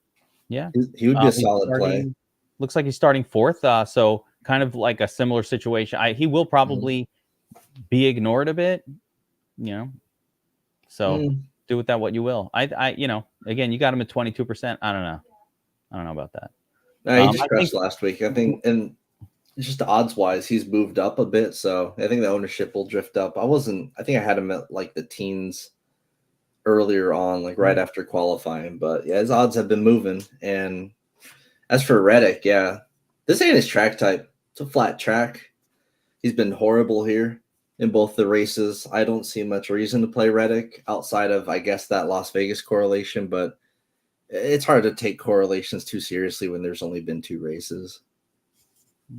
[SPEAKER 1] Yeah.
[SPEAKER 2] He would be a solid play.
[SPEAKER 1] Looks like he's starting 4th, so kind of like a similar situation. He will probably be ignored a bit, So do with that what you will. Again, you got him at 22%. I don't know about that.
[SPEAKER 2] He just crushed last week. I think, and just odds wise, he's moved up a bit. So I think the ownership will drift up. I think I had him at like the teens earlier on, like right after qualifying. But his odds have been moving. And as for Reddick, this ain't his track type. It's a flat track. He's been horrible here in both the races. I don't see much reason to play Reddick outside of, I guess, that Las Vegas correlation, but it's hard to take correlations too seriously when there's only been 2 races.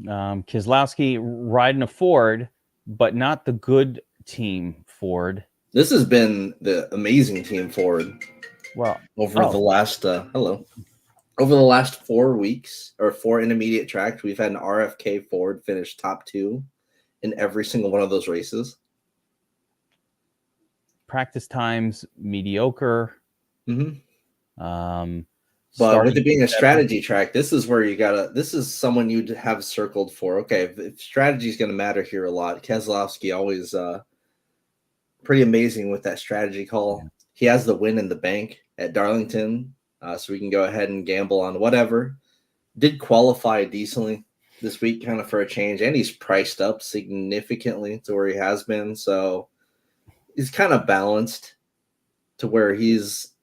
[SPEAKER 1] Keselowski riding a Ford, but not the good team Ford.
[SPEAKER 2] This has been the amazing team Ford.
[SPEAKER 1] Well,
[SPEAKER 2] over the last over the last 4 weeks or 4 intermediate tracks, we've had an RFK Ford finish top 2 in every single one of those races.
[SPEAKER 1] Practice times mediocre.
[SPEAKER 2] But with it being a strategy track, this is where this is someone you'd have circled for. Okay, if strategy is going to matter here a lot, Keselowski always pretty amazing with that strategy call. Yeah. He has the win in the bank at Darlington, so we can go ahead and gamble on whatever. Did qualify decently this week, kind of for a change, and he's priced up significantly to where he has been. So he's kind of balanced to where he's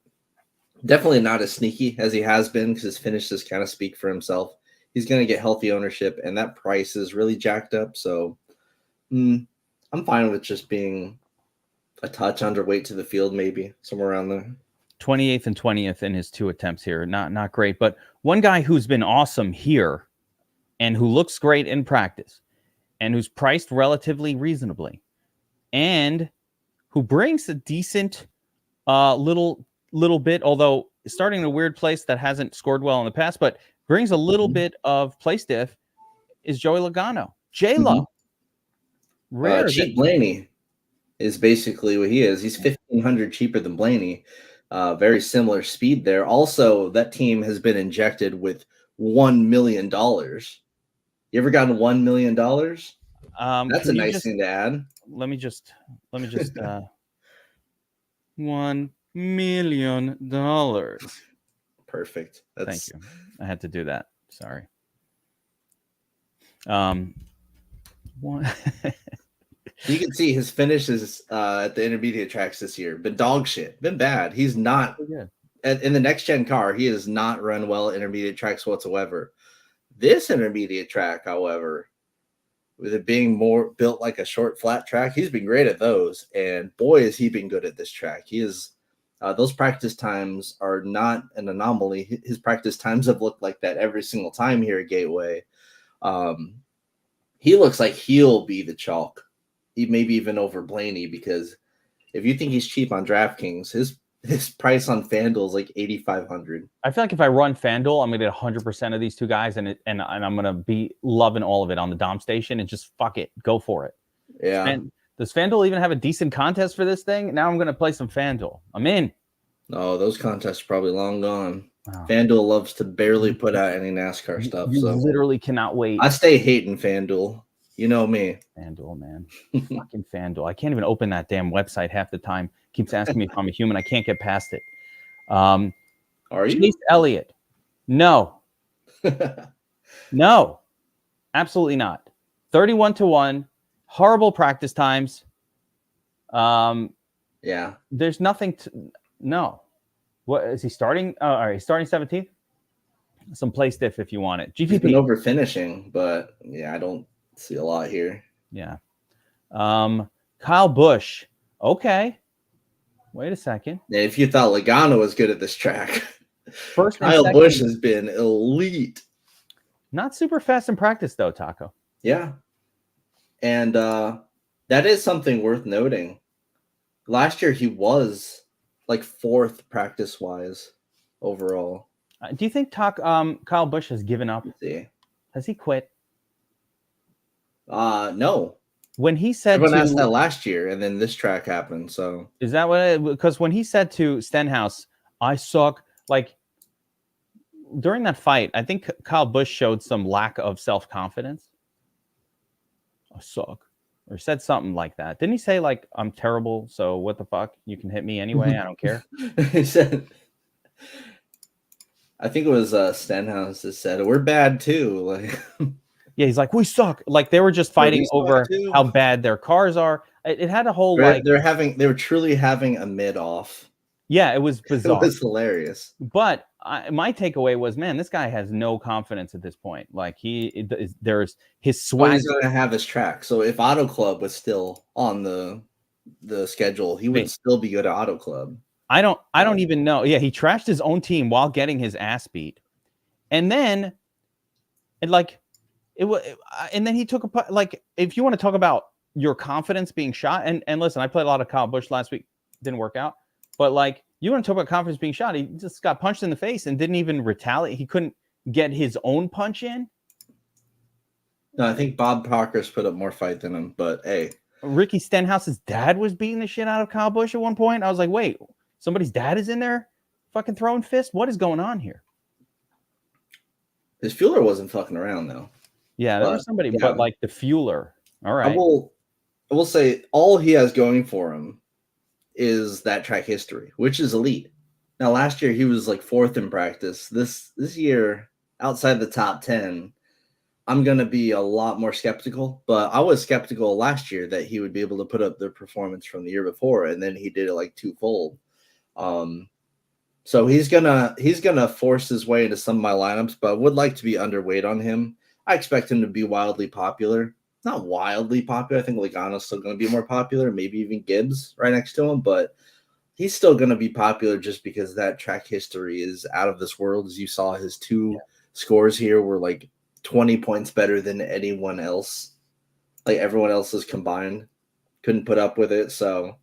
[SPEAKER 2] definitely not as sneaky as he has been because his finishes kind of speak for himself. He's going to get healthy ownership, and that price is really jacked up. So I'm fine with just being a touch underweight to the field, maybe somewhere around there.
[SPEAKER 1] 28th and 20th in his 2 attempts here. Not great, but one guy who's been awesome here and who looks great in practice and who's priced relatively reasonably and who brings a decent little bit, although starting in a weird place that hasn't scored well in the past, but brings a little bit of play stiff is Joey Logano. J-Lo. Rare.
[SPEAKER 2] Cheap Blaney is basically what he is. He's 1,500 cheaper than Blaney. Very similar speed there. Also, that team has been injected with $1 million. You ever gotten $1 million? That's a nice thing to add.
[SPEAKER 1] Let me just $1 million.
[SPEAKER 2] Perfect.
[SPEAKER 1] Thank you. I had to do that. Sorry. One.
[SPEAKER 2] You can see his finishes at the intermediate tracks this year. Been dog shit. Been bad. He's not in the next gen car. He has not run well at intermediate tracks whatsoever. This intermediate track, however, with it being more built like a short flat track, he's been great at those. And boy, has he been good at this track. He is. Those practice times are not an anomaly. His practice times have looked like that every single time here at Gateway. He looks like he'll be the chalk. He maybe even over Blaney, because if you think he's cheap on DraftKings, his price on FanDuel is like $8,500.
[SPEAKER 1] I feel like if I run FanDuel, I'm gonna get 100% of these two guys, and I'm gonna be loving all of it on the Dom station, and just fuck it, go for it.
[SPEAKER 2] Yeah.
[SPEAKER 1] Does FanDuel even have a decent contest for this thing? Now I'm gonna play some FanDuel. I'm in.
[SPEAKER 2] No, those contests are probably long gone. Oh. FanDuel loves to barely put out any NASCAR stuff.
[SPEAKER 1] You literally cannot wait.
[SPEAKER 2] I stay hating FanDuel. You know me.
[SPEAKER 1] FanDuel, man. Fucking FanDuel. I can't even open that damn website half the time. Keeps asking me if I'm a human. I can't get past it.
[SPEAKER 2] Are you?
[SPEAKER 1] Chase Elliott. No. No. Absolutely not. 31-1. Horrible practice times.
[SPEAKER 2] Yeah.
[SPEAKER 1] There's nothing to... No. What is he starting? All right, he's starting 17th. Some play stiff if you want it. GPP.
[SPEAKER 2] He's been over finishing, but yeah, I don't see a lot here.
[SPEAKER 1] Yeah. Kyle Busch. Okay. Wait a second.
[SPEAKER 2] Yeah, if you thought Logano was good at this track, Kyle Busch has been elite.
[SPEAKER 1] Not super fast in practice, though, Taco.
[SPEAKER 2] Yeah. And that is something worth noting. Last year, he was like fourth practice-wise overall.
[SPEAKER 1] Do you think Kyle Busch has given up? Has he quit?
[SPEAKER 2] No.
[SPEAKER 1] When he said
[SPEAKER 2] everyone asked that last year, and then this track happened. So
[SPEAKER 1] is that what? Because when he said to Stenhouse, "I suck," like during that fight, I think Kyle Busch showed some lack of self-confidence. I suck, or said something like that. Didn't he say like, "I'm terrible, so what the fuck? You can hit me anyway. I don't care."
[SPEAKER 2] He said. I think it was Stenhouse that said, "We're bad too." Like.
[SPEAKER 1] Yeah, he's like, we suck. Like they were just fighting over how bad their cars are. It had a whole
[SPEAKER 2] they were truly having a mid-off.
[SPEAKER 1] Yeah, it was bizarre.
[SPEAKER 2] It was hilarious.
[SPEAKER 1] But my takeaway was, man, this guy has no confidence at this point. Like there's his swag.
[SPEAKER 2] Well, he's going to have his track. So if Auto Club was still on the schedule, he would still be good at Auto Club.
[SPEAKER 1] I don't even know. Yeah, he trashed his own team while getting his ass beat, and then and then he took if you want to talk about your confidence being shot, and listen, I played a lot of Kyle Busch last week, didn't work out, but like you want to talk about confidence being shot, he just got punched in the face and didn't even retaliate. He couldn't get his own punch in.
[SPEAKER 2] No, I think Bob Parker's put up more fight than him, but hey.
[SPEAKER 1] Ricky Stenhouse's dad was beating the shit out of Kyle Busch at one point. I was like, wait, somebody's dad is in there fucking throwing fists? What is going on here?
[SPEAKER 2] His fueler wasn't fucking around though.
[SPEAKER 1] Yeah, there was somebody, but like the fueler. All right.
[SPEAKER 2] I will say all he has going for him is that track history, which is elite. Now, last year he was like fourth in practice. This year, outside the top 10, I'm gonna be a lot more skeptical. But I was skeptical last year that he would be able to put up the performance from the year before, and then he did it like twofold. So he's gonna force his way into some of my lineups, but I would like to be underweight on him. I expect him to be wildly popular. Not wildly popular. I think Logano's still going to be more popular, maybe even Gibbs right next to him, but he's still going to be popular just because that track history is out of this world. As you saw, his two scores here were like 20 points better than anyone else. Like everyone else's combined. Couldn't put up with it, so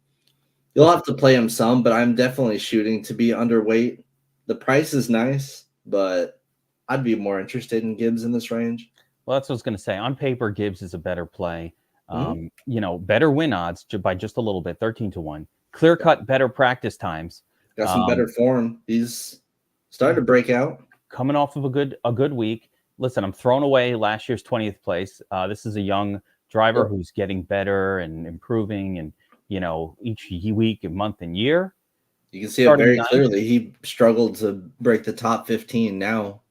[SPEAKER 2] you'll have to play him some, but I'm definitely shooting to be underweight. The price is nice, but I'd be more interested in Gibbs in this range.
[SPEAKER 1] Well, that's what I was going to say. On paper, Gibbs is a better play. Better win odds by just a little bit, 13-1. Clear cut, better practice times.
[SPEAKER 2] Got some better form. He's starting to break out.
[SPEAKER 1] Coming off of a good week. Listen, I'm throwing away last year's 20th place. This is a young driver who's getting better and improving, and each week, month, and year.
[SPEAKER 2] You can see it very clearly. He struggled to break the top 15. Now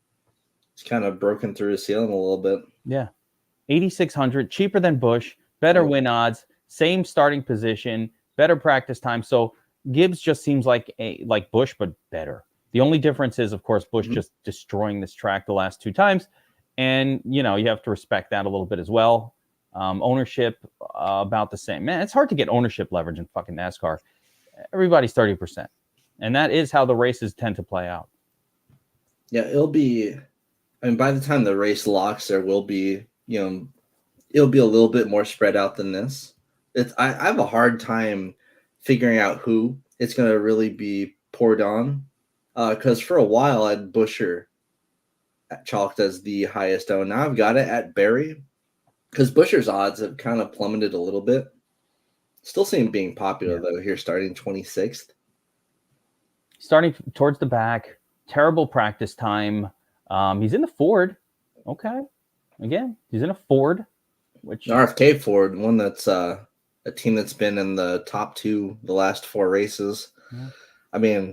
[SPEAKER 2] he's kind of broken through his ceiling a little bit.
[SPEAKER 1] Yeah, 8,600, cheaper than Busch, better win odds, same starting position, better practice time. So Gibbs just seems like Busch, but better. The only difference is, of course, Busch just destroying this track the last 2 times. And, you have to respect that a little bit as well. Ownership, about the same. Man, it's hard to get ownership leverage in fucking NASCAR. Everybody's 30%. And that is how the races tend to play out.
[SPEAKER 2] Yeah, it'll be, by the time the race locks, there will be, it'll be a little bit more spread out than this. I have a hard time figuring out who it's going to really be poured on. Because for a while I had Buescher chalked as the highest owned. Now I've got it at Barry because Buescher's odds have kind of plummeted a little bit. Still seeing being popular though here, starting 26th.
[SPEAKER 1] Starting towards the back, terrible practice time. He's in the Ford. Okay, again, he's in a Ford, which
[SPEAKER 2] RFK Ford, one that's a team that's been in the top 2 the last 4 races. Yeah.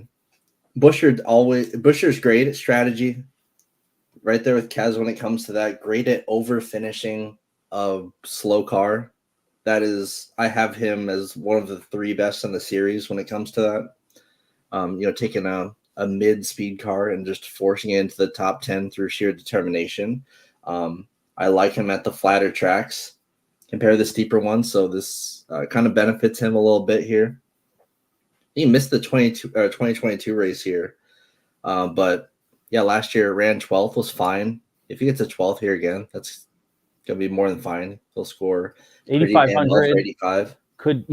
[SPEAKER 2] Buescher's great at strategy, right there with Kaz when it comes to that. Great at over finishing a slow car. That is, I have him as one of the 3 best in the series when it comes to that. Taking a mid-speed car and just forcing it into the top 10 through sheer determination. I like him at the flatter tracks compared to the steeper ones, so this kind of benefits him a little bit here. He missed the 2022 race here. But yeah, last year ran 12th, was fine. If he gets a 12th here again, that's going to be more than fine. He'll score
[SPEAKER 1] 8,500.
[SPEAKER 2] 85.
[SPEAKER 1] Could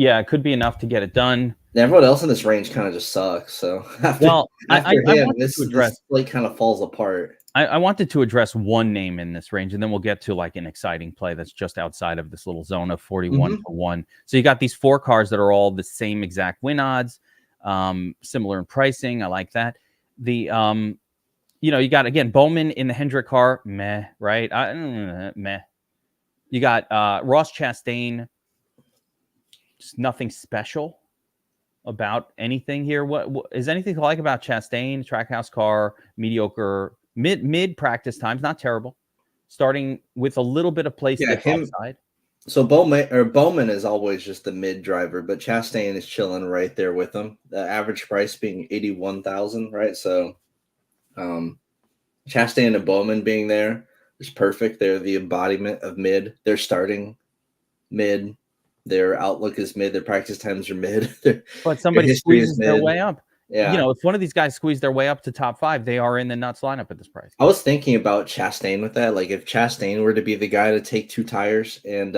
[SPEAKER 1] be enough to get it done.
[SPEAKER 2] And everyone else in this range kind of just sucks. So after him, this plate kind of falls apart.
[SPEAKER 1] I wanted to address one name in this range, and then we'll get to like an exciting play that's just outside of this little zone of 41-1. So you got these 4 cars that are all the same exact win odds. Similar in pricing. I like that. The you got again Bowman in the Hendrick car, meh, right? Meh. You got Ross Chastain, just nothing special about anything here. What is anything to like about Chastain? Trackhouse car, mediocre, mid practice times, not terrible. Starting with a little bit of place outside.
[SPEAKER 2] So Bowman is always just the mid driver, but Chastain is chilling right there with him. The average price being 81,000, right? So, Chastain and Bowman being there is perfect. They're the embodiment of mid. They're starting mid. Their outlook is mid. Their practice times are mid.
[SPEAKER 1] But somebody squeezes their way up.
[SPEAKER 2] Yeah.
[SPEAKER 1] If one of these guys squeeze their way up to top 5, they are in the nuts lineup at this price.
[SPEAKER 2] I was thinking about Chastain with that. Like if Chastain were to be the guy to take 2 tires and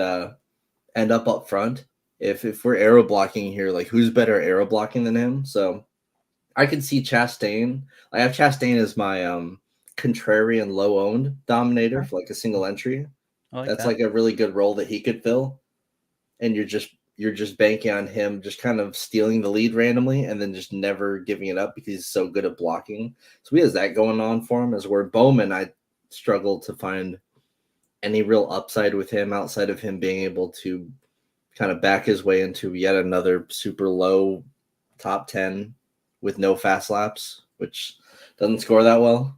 [SPEAKER 2] end up front, if we're aero blocking here, like who's better aero blocking than him? So I could see Chastain. I have Chastain as my contrarian low owned dominator for like a single entry. That's like a really good role that he could fill. And you're just banking on him just kind of stealing the lead randomly and then just never giving it up because he's so good at blocking. So he has that going on for him. As where Bowman, I struggled to find any real upside with him outside of him being able to kind of back his way into yet another super low top 10 with no fast laps, which doesn't score that well.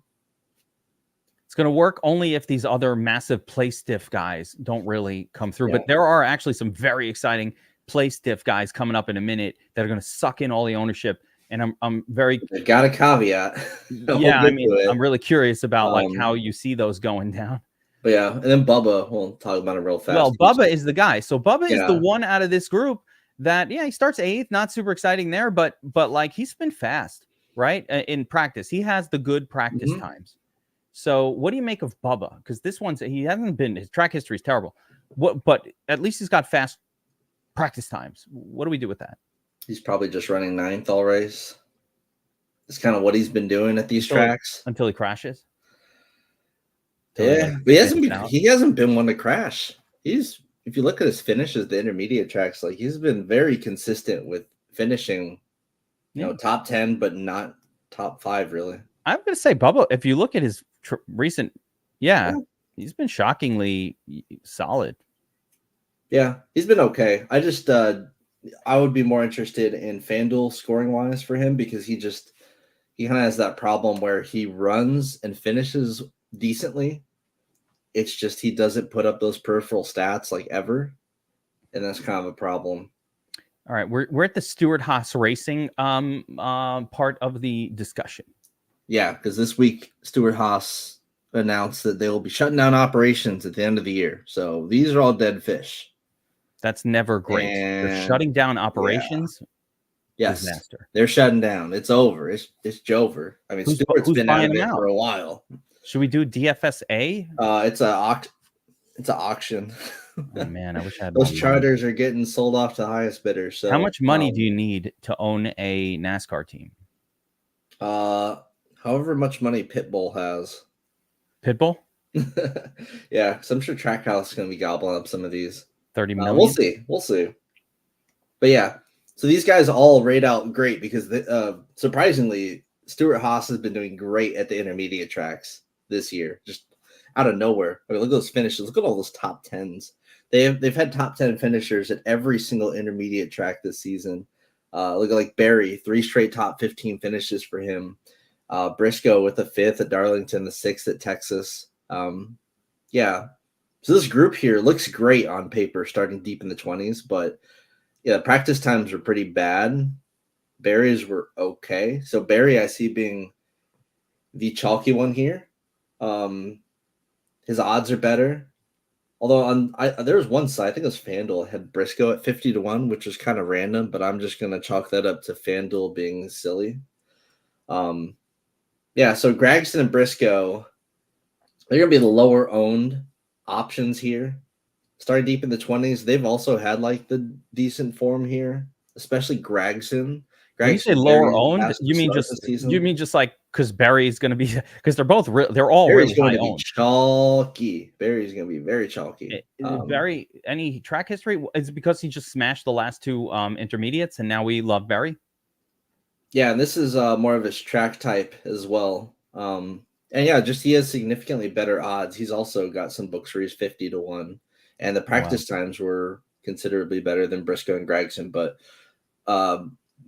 [SPEAKER 1] It's going to work only if these other massive play stiff guys don't really come through. Yeah. But there are actually some very exciting play stiff guys coming up in a minute that are going to suck in all the ownership. And I'm very
[SPEAKER 2] got a caveat.
[SPEAKER 1] Yeah, I mean, I'm really curious about like how you see those going down.
[SPEAKER 2] But yeah, and then Bubba, we'll talk about it real fast.
[SPEAKER 1] Well, Bubba is the guy. So Bubba is the one out of this group that he starts 8th, not super exciting there, but like he's been fast, right? In practice, he has the good practice times. So what do you make of Bubba? Because this one's he hasn't been his track history is terrible. But at least he's got fast practice times. What do we do with that?
[SPEAKER 2] He's probably just running 9th all race. It's kind of what he's been doing at these tracks
[SPEAKER 1] until he crashes.
[SPEAKER 2] Yeah, but he hasn't been one to crash. If you look at his finishes, the intermediate tracks, like he's been very consistent with finishing, top 10, but not top 5 really.
[SPEAKER 1] I'm gonna say Bubba. If you look at his recent, he's been shockingly solid.
[SPEAKER 2] Yeah, he's been okay. I just I would be more interested in FanDuel scoring wise for him because he kind of has that problem where he runs and finishes decently. It's just he doesn't put up those peripheral stats like ever, and that's kind of a problem.
[SPEAKER 1] All right, we're at the Stewart-Haas Racing part of the discussion.
[SPEAKER 2] Yeah, because this week Stewart-Haas announced that they will be shutting down operations at the end of the year. So these are all dead fish.
[SPEAKER 1] That's never great. They're shutting down operations.
[SPEAKER 2] Yeah. Yes, disaster. They're shutting down. It's over. It's Jover. I mean, Stewart's been out of it for a while.
[SPEAKER 1] Should we do DFSA?
[SPEAKER 2] It's an auction.
[SPEAKER 1] Oh man, I wish I had
[SPEAKER 2] those charters are getting sold off to highest bidder. So
[SPEAKER 1] how much money do you need to own a NASCAR team?
[SPEAKER 2] However much money Pitbull has.
[SPEAKER 1] Pitbull?
[SPEAKER 2] Yeah, because I'm sure Trackhouse is going to be gobbling up some of these.
[SPEAKER 1] 30 million.
[SPEAKER 2] We'll see. But yeah, so these guys all rate out great because surprisingly, Stewart-Haas has been doing great at the intermediate tracks this year, just out of nowhere. I mean, look at those finishes. Look at all those top 10s. They've had top 10 finishers at every single intermediate track this season. Look at like Barry, 3 straight top 15 finishes for him. Briscoe with the 5th at Darlington, the 6th at Texas. Yeah. So this group here looks great on paper, starting deep in the 20s, but yeah, practice times were pretty bad. Barry's were okay. So Barry, I see being the chalky one here. His odds are better. Although there was one side, I think it was FanDuel, had Briscoe at 50-1, which was kind of random, but I'm just going to chalk that up to FanDuel being silly. Yeah, so Gragson and Briscoe, they're going to be the lower owned options here. Starting deep in the 20s, they've also had like the decent form here, especially Gragson.
[SPEAKER 1] When you say lower owned, you mean just like because Barry's going to be because they're both they're all
[SPEAKER 2] Barry's
[SPEAKER 1] really high
[SPEAKER 2] owned. Chalky. Barry's going to be very chalky.
[SPEAKER 1] Barry, any track history? Is it because he just smashed the last 2 intermediates and now we love Barry?
[SPEAKER 2] Yeah, and this is more of his track type as well. And yeah, just he has significantly better odds. He's also got some books where he's 50-1, and the practice times were considerably better than Briscoe and Gragson. But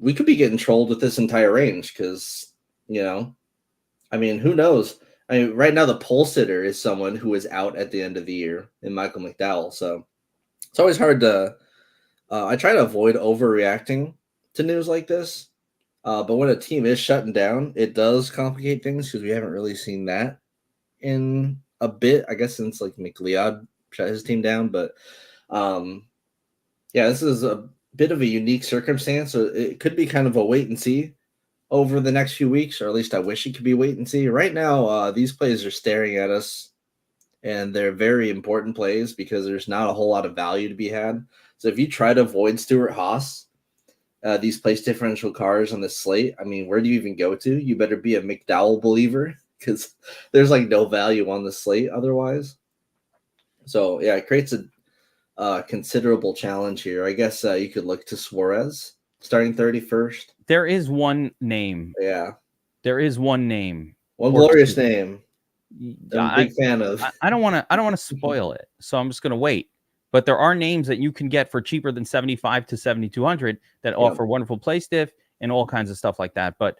[SPEAKER 2] we could be getting trolled with this entire range because, I mean, who knows? I mean, right now the pole sitter is someone who is out at the end of the year in Michael McDowell. So it's always hard to I try to avoid overreacting to news like this. But when a team is shutting down, it does complicate things because we haven't really seen that in a bit, I guess, since like McLeod shut his team down. But yeah, this is a bit of a unique circumstance. So it could be kind of a wait and see over the next few weeks, or at least I wish it could be wait and see. Right now, these plays are staring at us, and they're very important plays because there's not a whole lot of value to be had. So if you try to avoid Stewart-Haas, these place differential cars on the slate, I mean, where do you even go to? You better be a McDowell believer because there's like no value on the slate otherwise. So yeah, it creates a considerable challenge here. I guess you could look to Suarez starting 31st.
[SPEAKER 1] There is one name.
[SPEAKER 2] Yeah.
[SPEAKER 1] There is one name.
[SPEAKER 2] One glorious name. I'm a big fan of.
[SPEAKER 1] I don't want to spoil it, so I'm just going to wait. But there are names that you can get for cheaper than 75 to 7,200 that offer wonderful play stiff and all kinds of stuff like that. But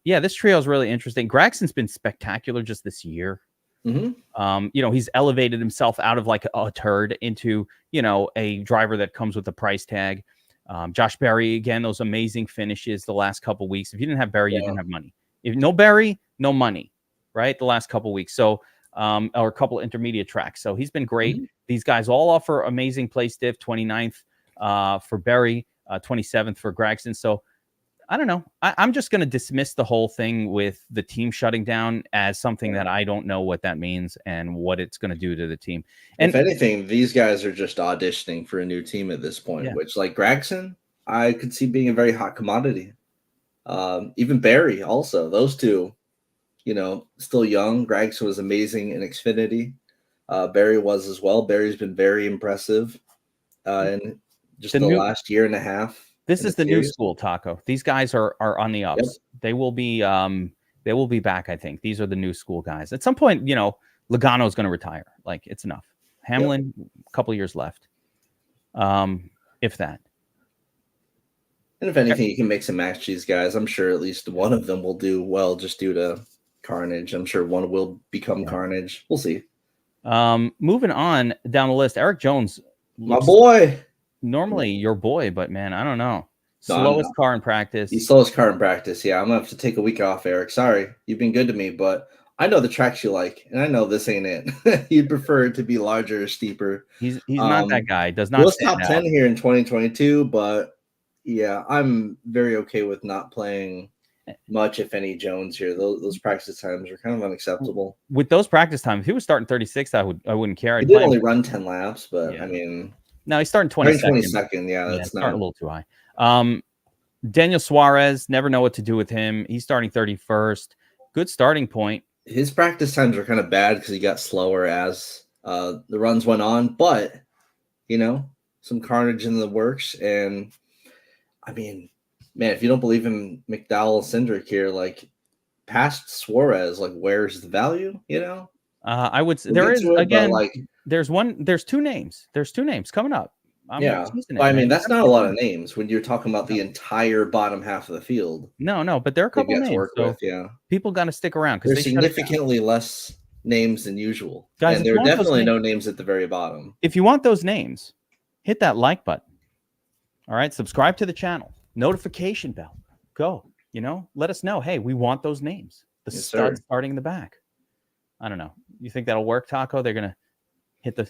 [SPEAKER 1] yeah, this trio is really interesting. Gragson's been spectacular just this year.
[SPEAKER 2] Mm-hmm.
[SPEAKER 1] He's elevated himself out of like a turd into, a driver that comes with a price tag. Josh Berry, again, those amazing finishes the last couple of weeks. If you didn't have Berry, you didn't have money. If no Berry, no money, right? The last couple of weeks. So, or a couple intermediate tracks. So he's been great. Mm-hmm. These guys all offer amazing play stiff. 29th for Berry, 27th for Gragson. So I don't know. I'm just going to dismiss the whole thing with the team shutting down as something that I don't know what that means and what it's going to do to the team. And
[SPEAKER 2] if anything, these guys are just auditioning for a new team at this point, which like Gragson, I could see being a very hot commodity. Even Barry also, those two, still young. Gragson was amazing in Xfinity. Barry was as well. Barry's been very impressive in just the last year and a half.
[SPEAKER 1] This is the new school, Taco. These guys are on the ups. Yep. They will be back, I think. These are the new school guys. At some point, Logano's going to retire. Like, it's enough. Hamlin, a couple years left. If that.
[SPEAKER 2] And if anything, you can mix and match these guys. I'm sure at least one of them will do well just due to Carnage. I'm sure one will become Carnage. We'll see.
[SPEAKER 1] Moving on down the list, Eric Jones.
[SPEAKER 2] My boy.
[SPEAKER 1] Normally your boy, but man, I don't know. Slowest car in practice.
[SPEAKER 2] He's slowest car in practice. Yeah, I'm going to have to take a week off, Eric. Sorry. You've been good to me, but I know the tracks you like, and I know this ain't it. You'd prefer it to be larger or steeper.
[SPEAKER 1] He's not that guy. Does not.
[SPEAKER 2] He was top 10 here in 2022, but yeah, I'm very okay with not playing much, if any, Jones here. Those practice times are kind of unacceptable.
[SPEAKER 1] With those practice times, if he was starting 36, I wouldn't care.
[SPEAKER 2] He did only run 10 laps, but yeah. I mean,
[SPEAKER 1] no, he's starting 22nd.
[SPEAKER 2] 22nd, yeah, that's not
[SPEAKER 1] a little too high. Daniel Suarez, never know what to do with him. He's starting 31st. Good starting point.
[SPEAKER 2] His practice times were kind of bad because he got slower as the runs went on, but some carnage in the works. And I mean, man, if you don't believe in McDowell Cindric here, like past Suarez, like where's the value?
[SPEAKER 1] I would say there is again. There's two names. There's two names coming up.
[SPEAKER 2] But I mean, that's not a lot of names when you're talking about the entire bottom half of the field.
[SPEAKER 1] No, but there are a couple names. People got to stick around because
[SPEAKER 2] there's significantly less names than usual. Guys, and there are definitely no names at the very bottom.
[SPEAKER 1] If you want those names, hit that like button. All right, subscribe to the channel, notification bell. Go. Let us know. Hey, we want those names. The studs starting in the back. I don't know. You think that'll work, Taco? They're gonna hit the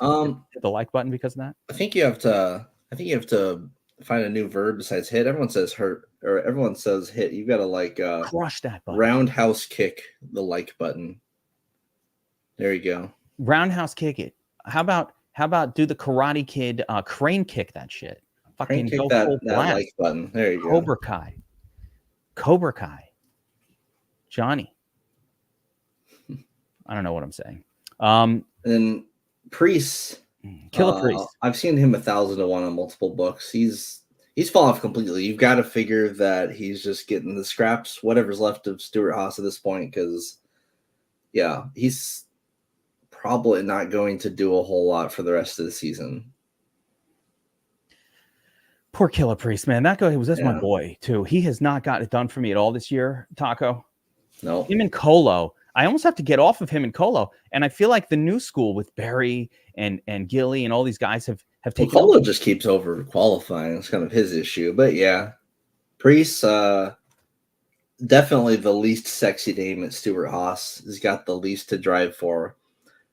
[SPEAKER 1] like button because of that?
[SPEAKER 2] I think you have to find a new verb besides hit. Everyone says hurt, or everyone says hit. You got to
[SPEAKER 1] crush that button.
[SPEAKER 2] Roundhouse kick the like button. There you go.
[SPEAKER 1] Roundhouse kick it. How about do the Karate Kid crane kick that shit?
[SPEAKER 2] Fucking kick that like button. There you
[SPEAKER 1] go. Cobra Kai. Johnny. I don't know what I'm saying.
[SPEAKER 2] And Priest,
[SPEAKER 1] Killer Priest.
[SPEAKER 2] I've seen him 1,000 to 1 on multiple books. He's fallen off completely. You've got to figure that he's just getting the scraps, whatever's left of Stuart Haas at this point, because he's probably not going to do a whole lot for the rest of the season.
[SPEAKER 1] Poor Killer Priest, man. That's my boy too. He has not got it done for me at all this year, Taco.
[SPEAKER 2] No.
[SPEAKER 1] Him and Colo. I almost have to get off of him and Colo. And I feel like the new school with Barry and Gilly and all these guys have taken
[SPEAKER 2] Colo just keeps over qualifying. It's kind of his issue. But yeah, Priest, definitely the least sexy name at Stuart Haas. He's got the least to drive for.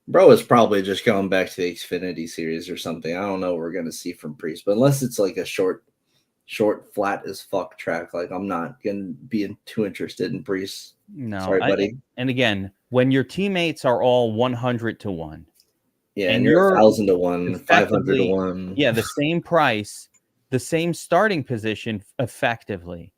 [SPEAKER 2] Bro is probably just going back to the Xfinity series or something. I don't know what we're going to see from Priest. But unless it's like a short, flat as fuck track, like I'm not going to be too interested in Priest.
[SPEAKER 1] No,
[SPEAKER 2] sorry, buddy.
[SPEAKER 1] And again, when your teammates are all 100 to 1,
[SPEAKER 2] and you're 1,000 to 1, 500 to 1,
[SPEAKER 1] the same price, the same starting position, effectively,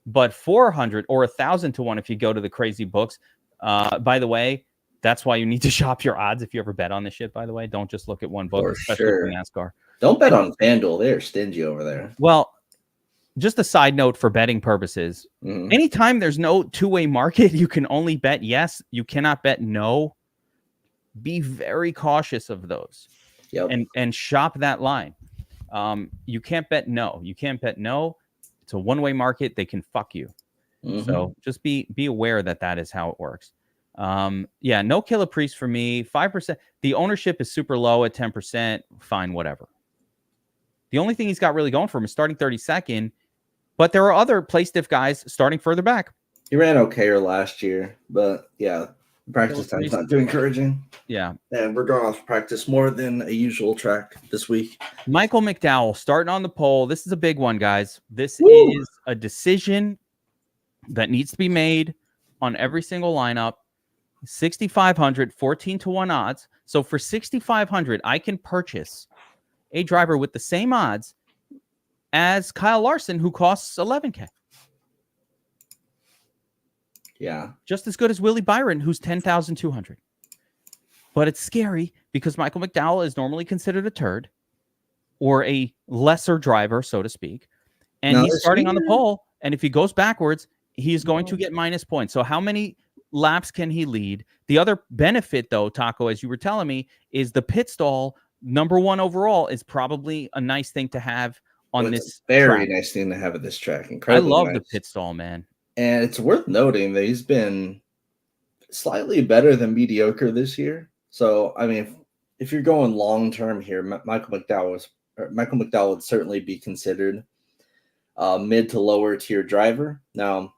[SPEAKER 1] but 400 or 1,000 to 1 if you go to the crazy books. By the way, that's why you need to shop your odds if you ever bet on this shit. By the way, don't just look at one book, especially for NASCAR.
[SPEAKER 2] Don't bet on FanDuel; they're stingy over there.
[SPEAKER 1] Well. Just a side note for betting purposes. Anytime there's no two-way market, you can only bet yes. You cannot bet no. Be very cautious of those.
[SPEAKER 2] Yep.
[SPEAKER 1] And shop that line. You can't bet no. It's a one-way market. They can fuck you. So just be aware that is how it works. No Killer Priest for me. 5%. The ownership is super low at 10%. Fine, whatever. The only thing he's got really going for him is starting 32nd. But there are other play stiff guys starting further back.
[SPEAKER 2] He ran okayer last year, but practice time's not too encouraging.
[SPEAKER 1] Yeah.
[SPEAKER 2] And we're going off practice more than a usual track this week.
[SPEAKER 1] Michael McDowell starting on the pole. This is a big one, guys. This is a decision that needs to be made on every single lineup. 6,500, 14 to 1 odds. So for 6,500, I can purchase a driver with the same odds as Kyle Larson, who costs $11K.
[SPEAKER 2] Yeah.
[SPEAKER 1] Just as good as Willie Byron, who's 10,200. But it's scary because Michael McDowell is normally considered a turd or a lesser driver, so to speak. And he's starting on the pole. And if he goes backwards, he is going to get minus points. So how many laps can he lead? The other benefit, though, Taco, as you were telling me, is the pit stall, number one overall, is probably a nice thing to have on this
[SPEAKER 2] very
[SPEAKER 1] track.
[SPEAKER 2] Nice thing to have at this track. Incredibly
[SPEAKER 1] I love
[SPEAKER 2] nice.
[SPEAKER 1] the pit stall, man.
[SPEAKER 2] And it's worth noting that he's been slightly better than mediocre this year. So, I mean, if you're going long term here, Michael McDowell would certainly be considered mid to lower tier driver. Now,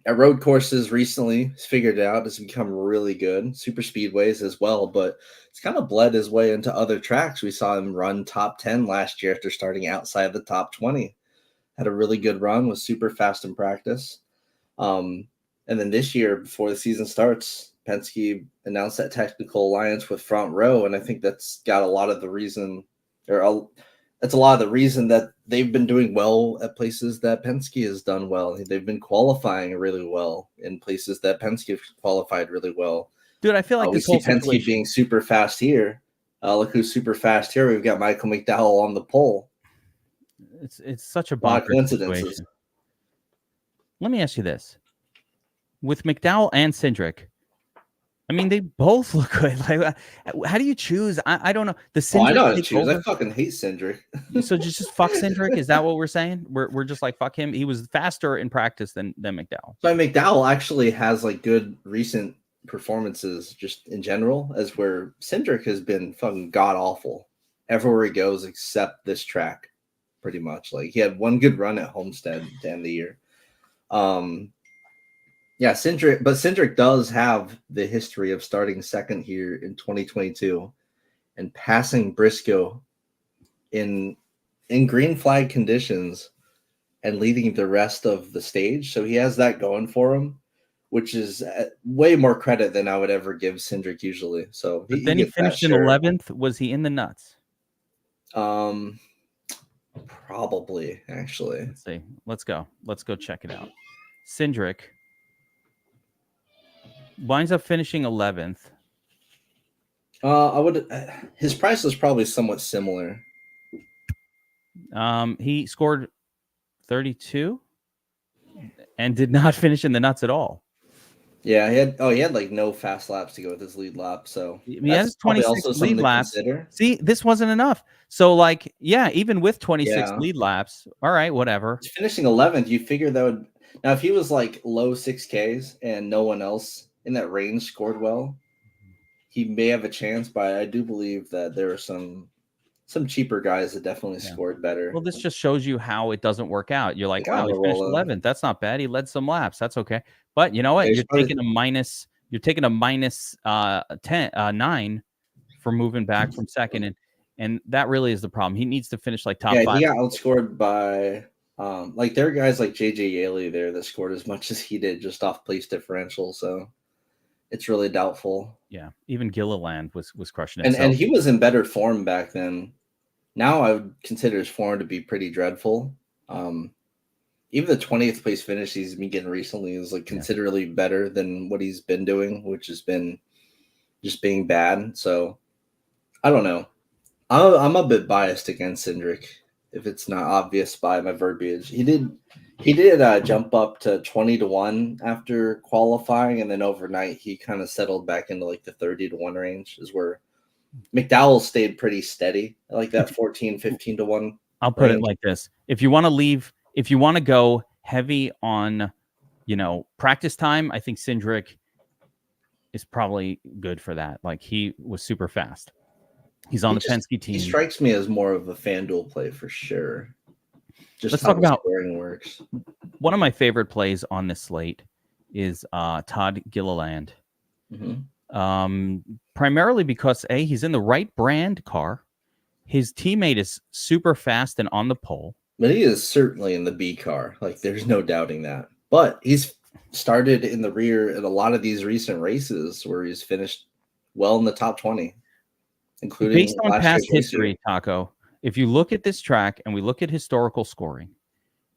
[SPEAKER 2] at road courses recently, he's figured it out. It's become really good. Super speedways as well, but it's kind of bled his way into other tracks. We saw him run top 10 last year after starting outside the top 20. Had a really good run, was super fast in practice. And then this year, before the season starts, Penske announced that technical alliance with Front Row, and I think that's got a lot of the reason, that's a lot of the reason that they've been doing well at places that Penske has done well. They've been qualifying really well in places that Penske have qualified really well.
[SPEAKER 1] Dude, I feel like this
[SPEAKER 2] we
[SPEAKER 1] whole
[SPEAKER 2] see Penske
[SPEAKER 1] situation
[SPEAKER 2] being super fast here. Look who's super fast here. We've got Michael McDowell on the pole.
[SPEAKER 1] It's such a
[SPEAKER 2] lot of
[SPEAKER 1] bonkers situation. Let me ask you this. With McDowell and Cindric, I mean, they both look good. Like, how do you choose? I don't know. The Cindric
[SPEAKER 2] I know how to choose. I fucking hate Cindric.
[SPEAKER 1] So just fuck Cindric? Is that what we're saying? We're just like, fuck him. He was faster in practice than McDowell.
[SPEAKER 2] So McDowell actually has like good recent performances just in general, as where Cindric has been fucking god awful everywhere he goes except this track, pretty much. Like he had one good run at Homestead to end the year. Yeah, Cindric does have the history of starting second here in 2022 and passing Briscoe in green flag conditions and leading the rest of the stage. So he has that going for him, which is way more credit than I would ever give Cindric usually. So
[SPEAKER 1] then he finished in 11th. Was he in the nuts?
[SPEAKER 2] Probably, actually.
[SPEAKER 1] Let's see. Let's go check it out. Cindric winds up finishing 11th.
[SPEAKER 2] His price is probably somewhat similar.
[SPEAKER 1] He scored 32 and did not finish in the nuts at all.
[SPEAKER 2] Yeah, he had like no fast laps to go with his lead lap. So
[SPEAKER 1] he has 26 lead laps. See, this wasn't enough. So like, yeah, even with 26 lead laps, all right, whatever.
[SPEAKER 2] He's finishing 11th, you figure that would, now if he was like low 6Ks and no one else in that range scored well, he may have a chance, but I do believe that there are some cheaper guys that definitely scored better.
[SPEAKER 1] Well, this just shows you how it doesn't work out. You're like, oh, he finished 11th. That's not bad. He led some laps. That's okay. But you know what? You're taking a minus 9 for moving back from second, and that really is the problem. He needs to finish like top 5.
[SPEAKER 2] He got outscored by like there are guys like JJ Yaley there that scored as much as he did just off place differential. So it's really doubtful.
[SPEAKER 1] Yeah, even Gilliland was crushing it.
[SPEAKER 2] And he was in better form back then. Now I would consider his form to be pretty dreadful. Even the 20th place finish he's been getting recently is like considerably better than what he's been doing, which has been just being bad. So I don't know. I'm a bit biased against Cindric, if it's not obvious by my verbiage. He did jump up to 20-1 after qualifying, and then overnight he kind of settled back into like the 30-1 range, is where McDowell stayed pretty steady, like that 14-15-1.
[SPEAKER 1] I'll put it like this: if you want to go heavy on, practice time, I think Cindric is probably good for that. Like he was super fast. He's on the Penske team.
[SPEAKER 2] He strikes me as more of a FanDuel play for sure.
[SPEAKER 1] Let's talk about
[SPEAKER 2] scoring works.
[SPEAKER 1] One of my favorite plays on this slate is Todd Gilliland.
[SPEAKER 2] Mm-hmm.
[SPEAKER 1] Primarily because he's in the right brand car. His teammate is super fast and on the pole.
[SPEAKER 2] But he is certainly in the B car. Like there's no doubting that. But he's started in the rear in a lot of these recent races where he's finished well in the top 20, including
[SPEAKER 1] based on past history, Taco. If you look at this track and we look at historical scoring,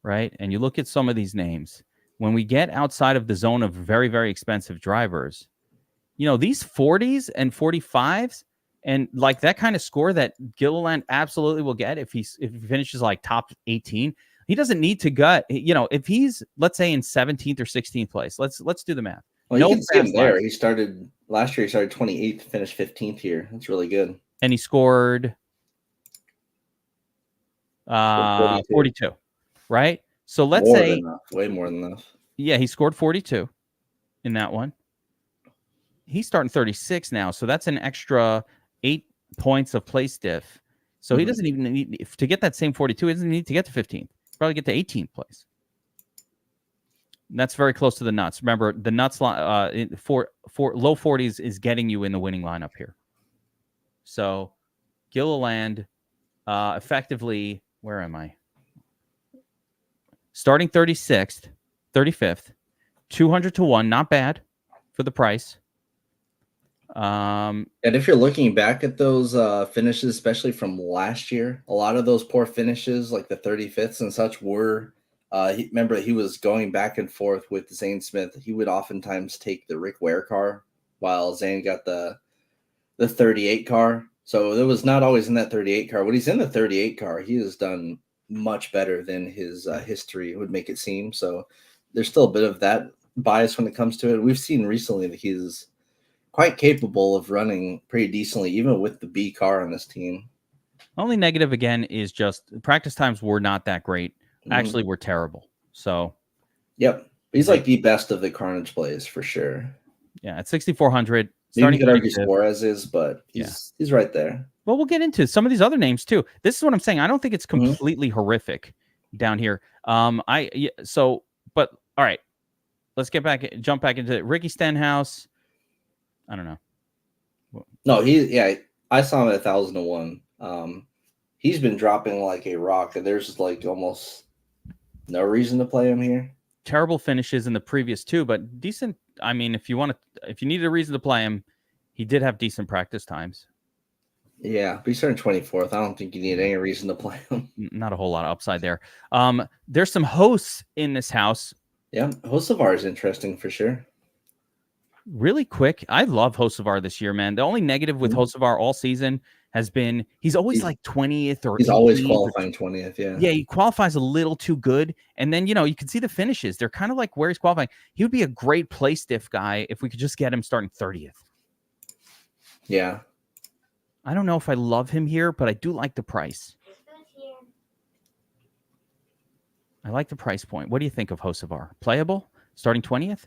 [SPEAKER 1] right, and you look at some of these names, when we get outside of the zone of very, very expensive drivers, these 40s and 45s and like that kind of score that Gilliland absolutely will get if he finishes like top 18, he doesn't need to gut. If he's, let's say, in 17th or 16th place, let's do the math.
[SPEAKER 2] Well, you can see him there. He started last year. He started 28th, finished 15th here. That's really good.
[SPEAKER 1] And he scored 42, right? So let's say
[SPEAKER 2] way more than enough.
[SPEAKER 1] Yeah, he scored 42 in that one. He's starting 36 now, so that's an extra 8 points of place diff. So he doesn't even need to get that same 42. He doesn't need to get to 15th. Probably get to 18th place. That's very close to the nuts. Remember, the nuts for low 40s is getting you in the winning lineup here. So Gilliland effectively, where am I? Starting 36th, 35th, 200 to 1, not bad for the price.
[SPEAKER 2] And if you're looking back at those finishes, especially from last year, a lot of those poor finishes, like the 35th and such, were remember he was going back and forth with Zane Smith. He would oftentimes take the Rick Ware car while Zane got the 38 car. So it was not always in that 38 car. When he's in the 38 car, he has done much better than his history would make it seem. So there's still a bit of that bias when it comes to it. We've seen recently that he's quite capable of running pretty decently, even with the B car on this team.
[SPEAKER 1] Only negative, again, is just practice times were not that great. Actually, were terrible. So,
[SPEAKER 2] yep. He's like the best of the Carnage plays for sure.
[SPEAKER 1] Yeah, at 6,400.
[SPEAKER 2] Maybe you could argue Suarez is, but he's right there.
[SPEAKER 1] Well, we'll get into some of these other names too. This is what I'm saying. I don't think it's completely horrific down here. But all right. Let's jump back into it. Ricky Stenhouse. I don't know.
[SPEAKER 2] No, I saw him at 1,001. He's been dropping like a rock, and there's like almost no reason to play him here.
[SPEAKER 1] Terrible finishes in the previous two, but decent. I mean, if you needed a reason to play him, he did have decent practice times.
[SPEAKER 2] Yeah, but he's starting 24th. I don't think you need any reason to play him.
[SPEAKER 1] Not a whole lot of upside there. There's some hosts in this house.
[SPEAKER 2] Yeah, Hocevar is interesting for sure.
[SPEAKER 1] Really quick, I love Hocevar this year, man. The only negative with Hocevar all season has been he's always like 20th or
[SPEAKER 2] he's always qualifying 20th.
[SPEAKER 1] Yeah, he qualifies a little too good, and then you can see the finishes. They're kind of like where he's qualifying. He would be a great play stiff guy if we could just get him starting 30th.
[SPEAKER 2] Yeah,
[SPEAKER 1] I don't know if I love him here, but I do like the price. I like the price point. What do you think of Hocevar? Playable, starting 20th?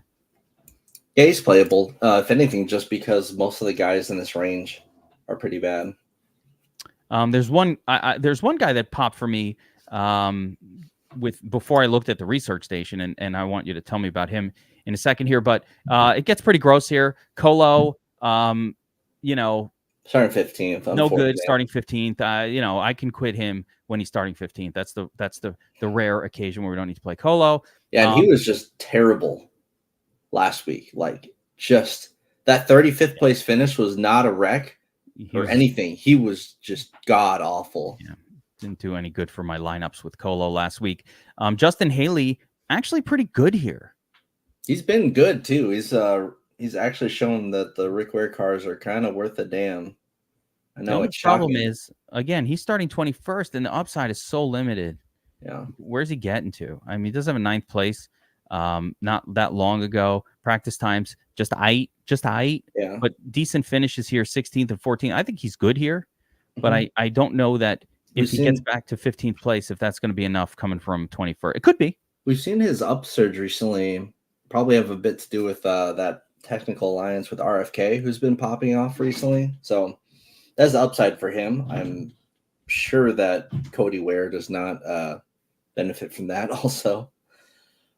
[SPEAKER 2] Yeah, he's playable. If anything, just because most of the guys in this range are pretty bad.
[SPEAKER 1] There's one guy that popped for me before I looked at the research station, and I want you to tell me about him in a second here. But it gets pretty gross here. Colo,
[SPEAKER 2] starting 15th.
[SPEAKER 1] No good. Starting 15th. I can quit him when he's starting 15th. That's the rare occasion where we don't need to play Colo.
[SPEAKER 2] Yeah, and he was just terrible last week. Like, just that 35th place finish was not a wreck or anything. He was just god awful.
[SPEAKER 1] Yeah, didn't do any good for my lineups with Colo last week. Justin Haley actually pretty good here.
[SPEAKER 2] He's been good too. He's actually shown that the Rick Ware cars are kind of worth a damn. I know
[SPEAKER 1] the problem is, again, he's starting 21st, and the upside is so limited.
[SPEAKER 2] Yeah,
[SPEAKER 1] where's he getting to? I mean, he does have a 9th place. Not that long ago. Practice times just eight.
[SPEAKER 2] Yeah.
[SPEAKER 1] But decent finishes here, 16th and 14th. I think he's good here, but I don't know that if he gets back to 15th place, if that's going to be enough coming from 21st. It could be.
[SPEAKER 2] We've seen his upsurge recently. Probably have a bit to do with that technical alliance with RFK, who's been popping off recently. So that's the upside for him. I'm sure that Cody Ware does not benefit from that also.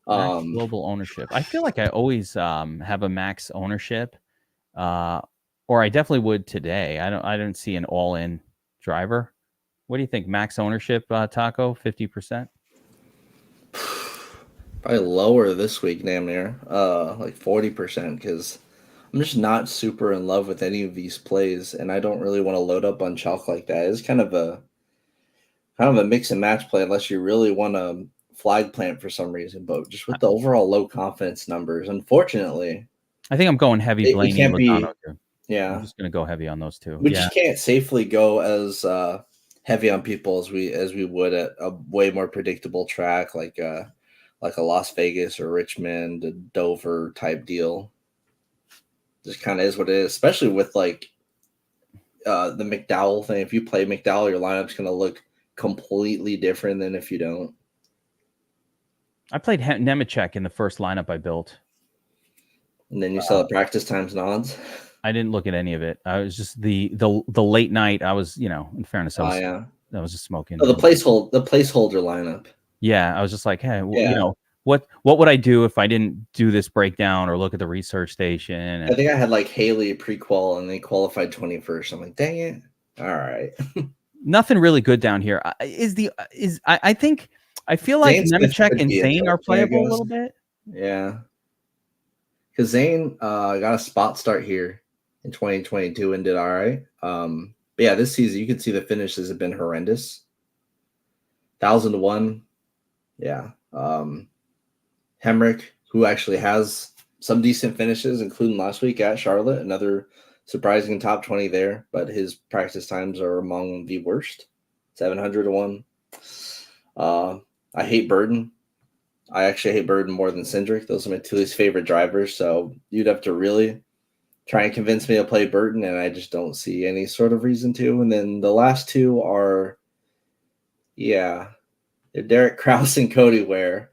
[SPEAKER 1] Global ownership. I feel like I always have a max ownership, or I definitely would today. I don't see an all-in driver. What do you think? Max ownership, Taco, 50%?
[SPEAKER 2] Probably lower this week, damn near, like 40%, because I'm just not super in love with any of these plays, and I don't really want to load up on chalk like that. It's kind of a mix and match play unless you really want to flag plant for some reason, but just with the overall low confidence numbers, unfortunately,
[SPEAKER 1] I think I'm going heavy Blaney and Logano too.
[SPEAKER 2] Yeah,
[SPEAKER 1] I'm just gonna go heavy on those two.
[SPEAKER 2] We just can't safely go as heavy on people as we would at a way more predictable track like a Las Vegas or Richmond, a Dover type deal. Just kind of is what it is, especially with like the McDowell thing. If you play McDowell, your lineup's going to look completely different than if you don't.
[SPEAKER 1] I played Nemechek in the first lineup I built.
[SPEAKER 2] And then you saw the practice times and odds.
[SPEAKER 1] I didn't look at any of it. I was just the late night. I was, in fairness, I was just smoking.
[SPEAKER 2] Oh, the placeholder lineup.
[SPEAKER 1] Yeah, I was just like, hey, what would I do if I didn't do this breakdown or look at the research station? And
[SPEAKER 2] I think I had like Haley pre-qual and they qualified 21st. I'm like, dang it! All right.
[SPEAKER 1] Nothing really good down here. I feel like Nemechek and Zane are playable a little bit.
[SPEAKER 2] Yeah, because Zane got a spot start here in 2022 and did all right. But yeah, this season you can see the finishes have been horrendous. 1,001. Yeah. Hemrick, who actually has some decent finishes, including last week at Charlotte, another surprising top 20 there, but his practice times are among the worst. 701. I hate Burden. I actually hate Burden more than Cindric. Those are my two least favorite drivers. So you'd have to really try and convince me to play Burton, and I just don't see any sort of reason to. And then the last two are, they're Derek Kraus and Cody Ware.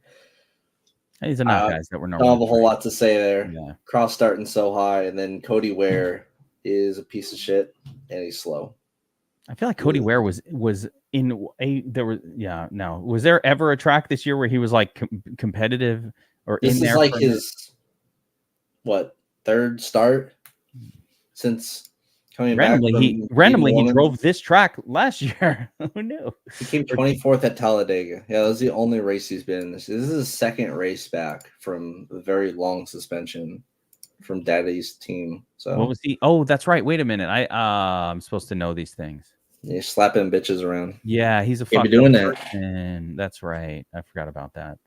[SPEAKER 1] These are not guys that were
[SPEAKER 2] normally. Don't have a whole lot to say there.
[SPEAKER 1] Yeah.
[SPEAKER 2] Kraus starting so high, and then Cody Ware is a piece of shit, and he's slow.
[SPEAKER 1] I feel like Cody Ware was in was there ever a track this year where he was like competitive or
[SPEAKER 2] this
[SPEAKER 1] in there?
[SPEAKER 2] This is like his third start since coming
[SPEAKER 1] randomly,
[SPEAKER 2] back.
[SPEAKER 1] He drove this track last year. Who knew?
[SPEAKER 2] He came 24th at Talladega. Yeah, that was the only race he's been in. This is his second race back from a very long suspension from Daddy's team. So
[SPEAKER 1] what was he? Oh, that's right. Wait a minute. I'm supposed to know these things.
[SPEAKER 2] He's slapping bitches around.
[SPEAKER 1] Yeah, he's a
[SPEAKER 2] fucking doing
[SPEAKER 1] person. That's right. I forgot about that.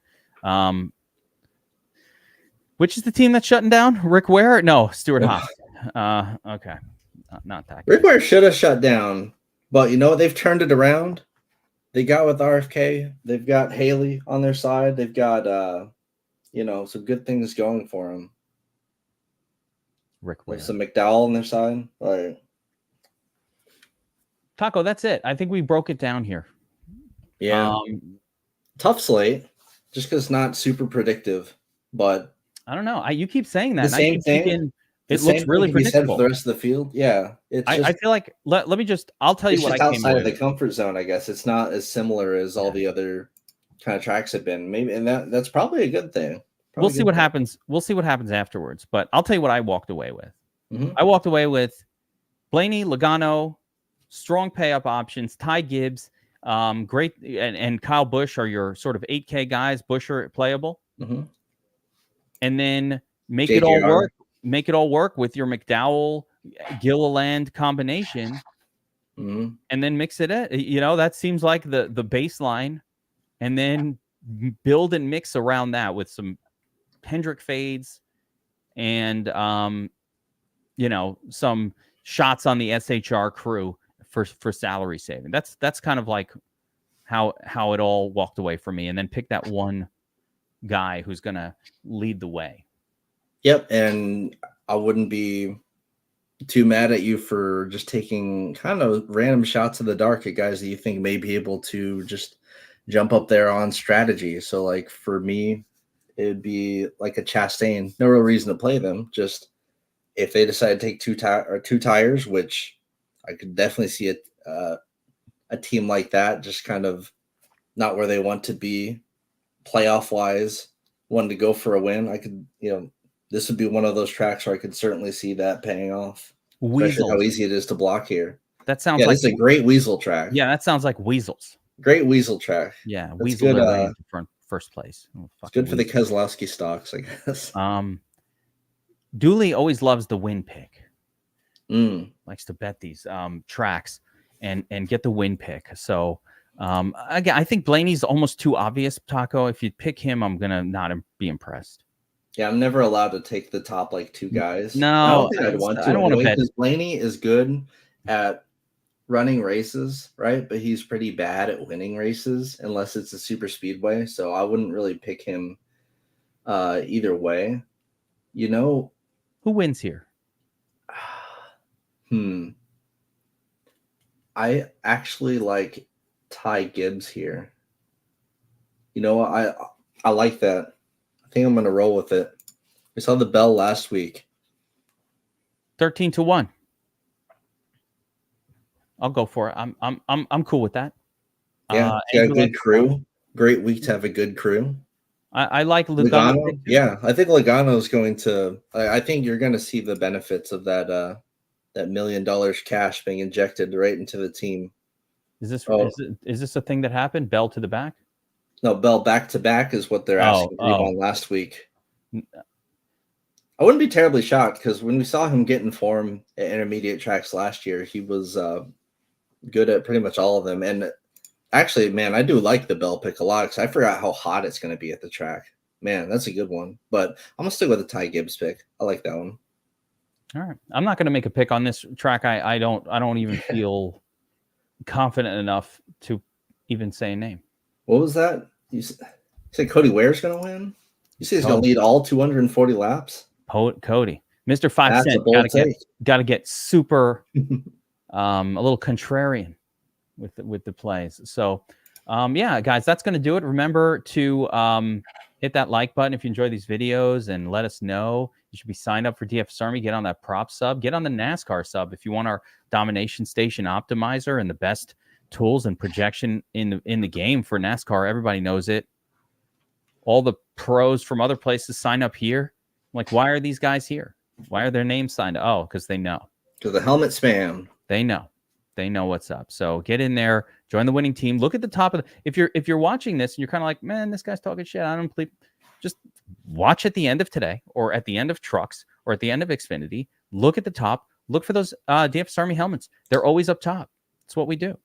[SPEAKER 1] Which is the team that's shutting down? Rick Ware? No, Stuart Haas. Okay. Not that.
[SPEAKER 2] Rick Ware should have shut down, but they've turned it around. They got with RFK. They've got Haley on their side. They've got some good things going for them.
[SPEAKER 1] Rick Ware.
[SPEAKER 2] With some McDowell on their side. Right.
[SPEAKER 1] Taco, that's it. I think we broke it down here.
[SPEAKER 2] Yeah. Tough slate, just because it's not super predictive, but
[SPEAKER 1] I don't know. You keep saying that.
[SPEAKER 2] The same thing.
[SPEAKER 1] It looks really predictable
[SPEAKER 2] for the rest of the field. Yeah.
[SPEAKER 1] I feel like let me just. I'll tell you what I came
[SPEAKER 2] outside of the comfort zone. I guess it's not as similar as all the other kind of tracks have been. Maybe, and that's probably a good thing.
[SPEAKER 1] We'll see what happens. We'll see what happens afterwards. But I'll tell you what I walked away with.
[SPEAKER 2] Mm-hmm.
[SPEAKER 1] I walked away with Blaney, Logano, strong pay up options. Ty Gibbs, great, and Kyle Busch are your sort of 8K guys. Busch are playable, and then make it all work. Make it all work with your McDowell Gilliland combination, and then mix it in. That seems like the baseline, and then build and mix around that with some Hendrick fades and some shots on the SHR crew for salary saving. That's kind of like how it all walked away for me, and then pick that one guy who's gonna lead the way.
[SPEAKER 2] Yep, and I wouldn't be too mad at you for just taking kind of random shots in the dark at guys that you think may be able to just jump up there on strategy. So, like, for me, it'd be like a Chastain. No real reason to play them. Just if they decide to take two tires, which I could definitely see a team like that, just kind of not where they want to be playoff-wise, wanting to go for a win. I could, this would be one of those tracks where I could certainly see that paying off. Especially how easy it is to block here.
[SPEAKER 1] That sounds like
[SPEAKER 2] it's a great weasel track.
[SPEAKER 1] Yeah, that sounds like weasels.
[SPEAKER 2] Great weasel track.
[SPEAKER 1] Yeah, that's weasel good, first place.
[SPEAKER 2] It's good for the Keselowski stocks, I guess.
[SPEAKER 1] Dooley always loves the win pick. Likes to bet these tracks and get the win pick. So Again, I think Blaney's almost too obvious, Taco. If you pick him, I'm gonna not be impressed.
[SPEAKER 2] Yeah, I'm never allowed to take the top like 2 guys.
[SPEAKER 1] No,
[SPEAKER 2] I don't think I'd want to.
[SPEAKER 1] I don't want to bet.
[SPEAKER 2] Because Blaney is good at running races, right? But he's pretty bad at winning races unless it's a super speedway. So I wouldn't really pick him either way.
[SPEAKER 1] Who wins here?
[SPEAKER 2] I actually like Ty Gibbs here. I like that. I think I'm going to roll with it. We saw the bell last week.
[SPEAKER 1] 13-1. I'll go for it. I'm cool with that.
[SPEAKER 2] Yeah, got a good crew. Great week to have a good crew.
[SPEAKER 1] I like Logano.
[SPEAKER 2] Yeah, I think Logano is going to. I think you're going to see the benefits of that $1 million cash being injected right into the team.
[SPEAKER 1] Is this a thing that happened? Bell to the back?
[SPEAKER 2] No, Bell back to back is what they're asking on last week. I wouldn't be terribly shocked because when we saw him get in form at intermediate tracks last year, he was good at pretty much all of them. And actually, man, I do like the Bell pick a lot because I forgot how hot it's going to be at the track. Man, that's a good one. But I'm going to stick with the Ty Gibbs pick. I like that one.
[SPEAKER 1] All right. I'm not going to make a pick on this track. I don't even feel confident enough to even say a name.
[SPEAKER 2] What was that? You said Cody Ware's going to win? You say he's going to lead all 240 laps?
[SPEAKER 1] Cody. Mr. 5 Cent got to get super a little contrarian with the plays. So, yeah, guys, that's going to do it. Remember to hit that like button if you enjoy these videos and let us know. You should be signed up for DFS Army. Get on that prop sub. Get on the NASCAR sub if you want our domination station optimizer and the best tools and projection in the game for NASCAR. Everybody knows it. All the pros from other places sign up here. Like, why are these guys here? Why are their names signed? Oh, because they know.
[SPEAKER 2] Because the helmet spam.
[SPEAKER 1] They know. They know what's up. So get in there, join the winning team. Look at the top of if you're watching this and you're kind of like, man, this guy's talking shit. I don't believe. Just watch at the end of today, or at the end of Trucks, or at the end of Xfinity. Look at the top. Look for those DFS Army helmets. They're always up top. That's what we do.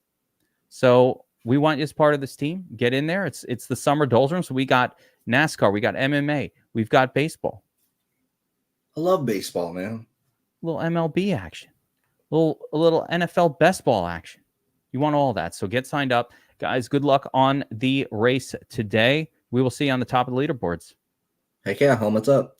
[SPEAKER 1] So we want you as part of this team. Get in there. It's the summer doldrums. We got NASCAR. We got MMA. We've got baseball.
[SPEAKER 2] I love baseball, man.
[SPEAKER 1] A little MLB action. A little NFL best ball action. You want all that. So get signed up. Guys, good luck on the race today. We will see you on the top of the leaderboards.
[SPEAKER 2] Heck yeah, helmets up.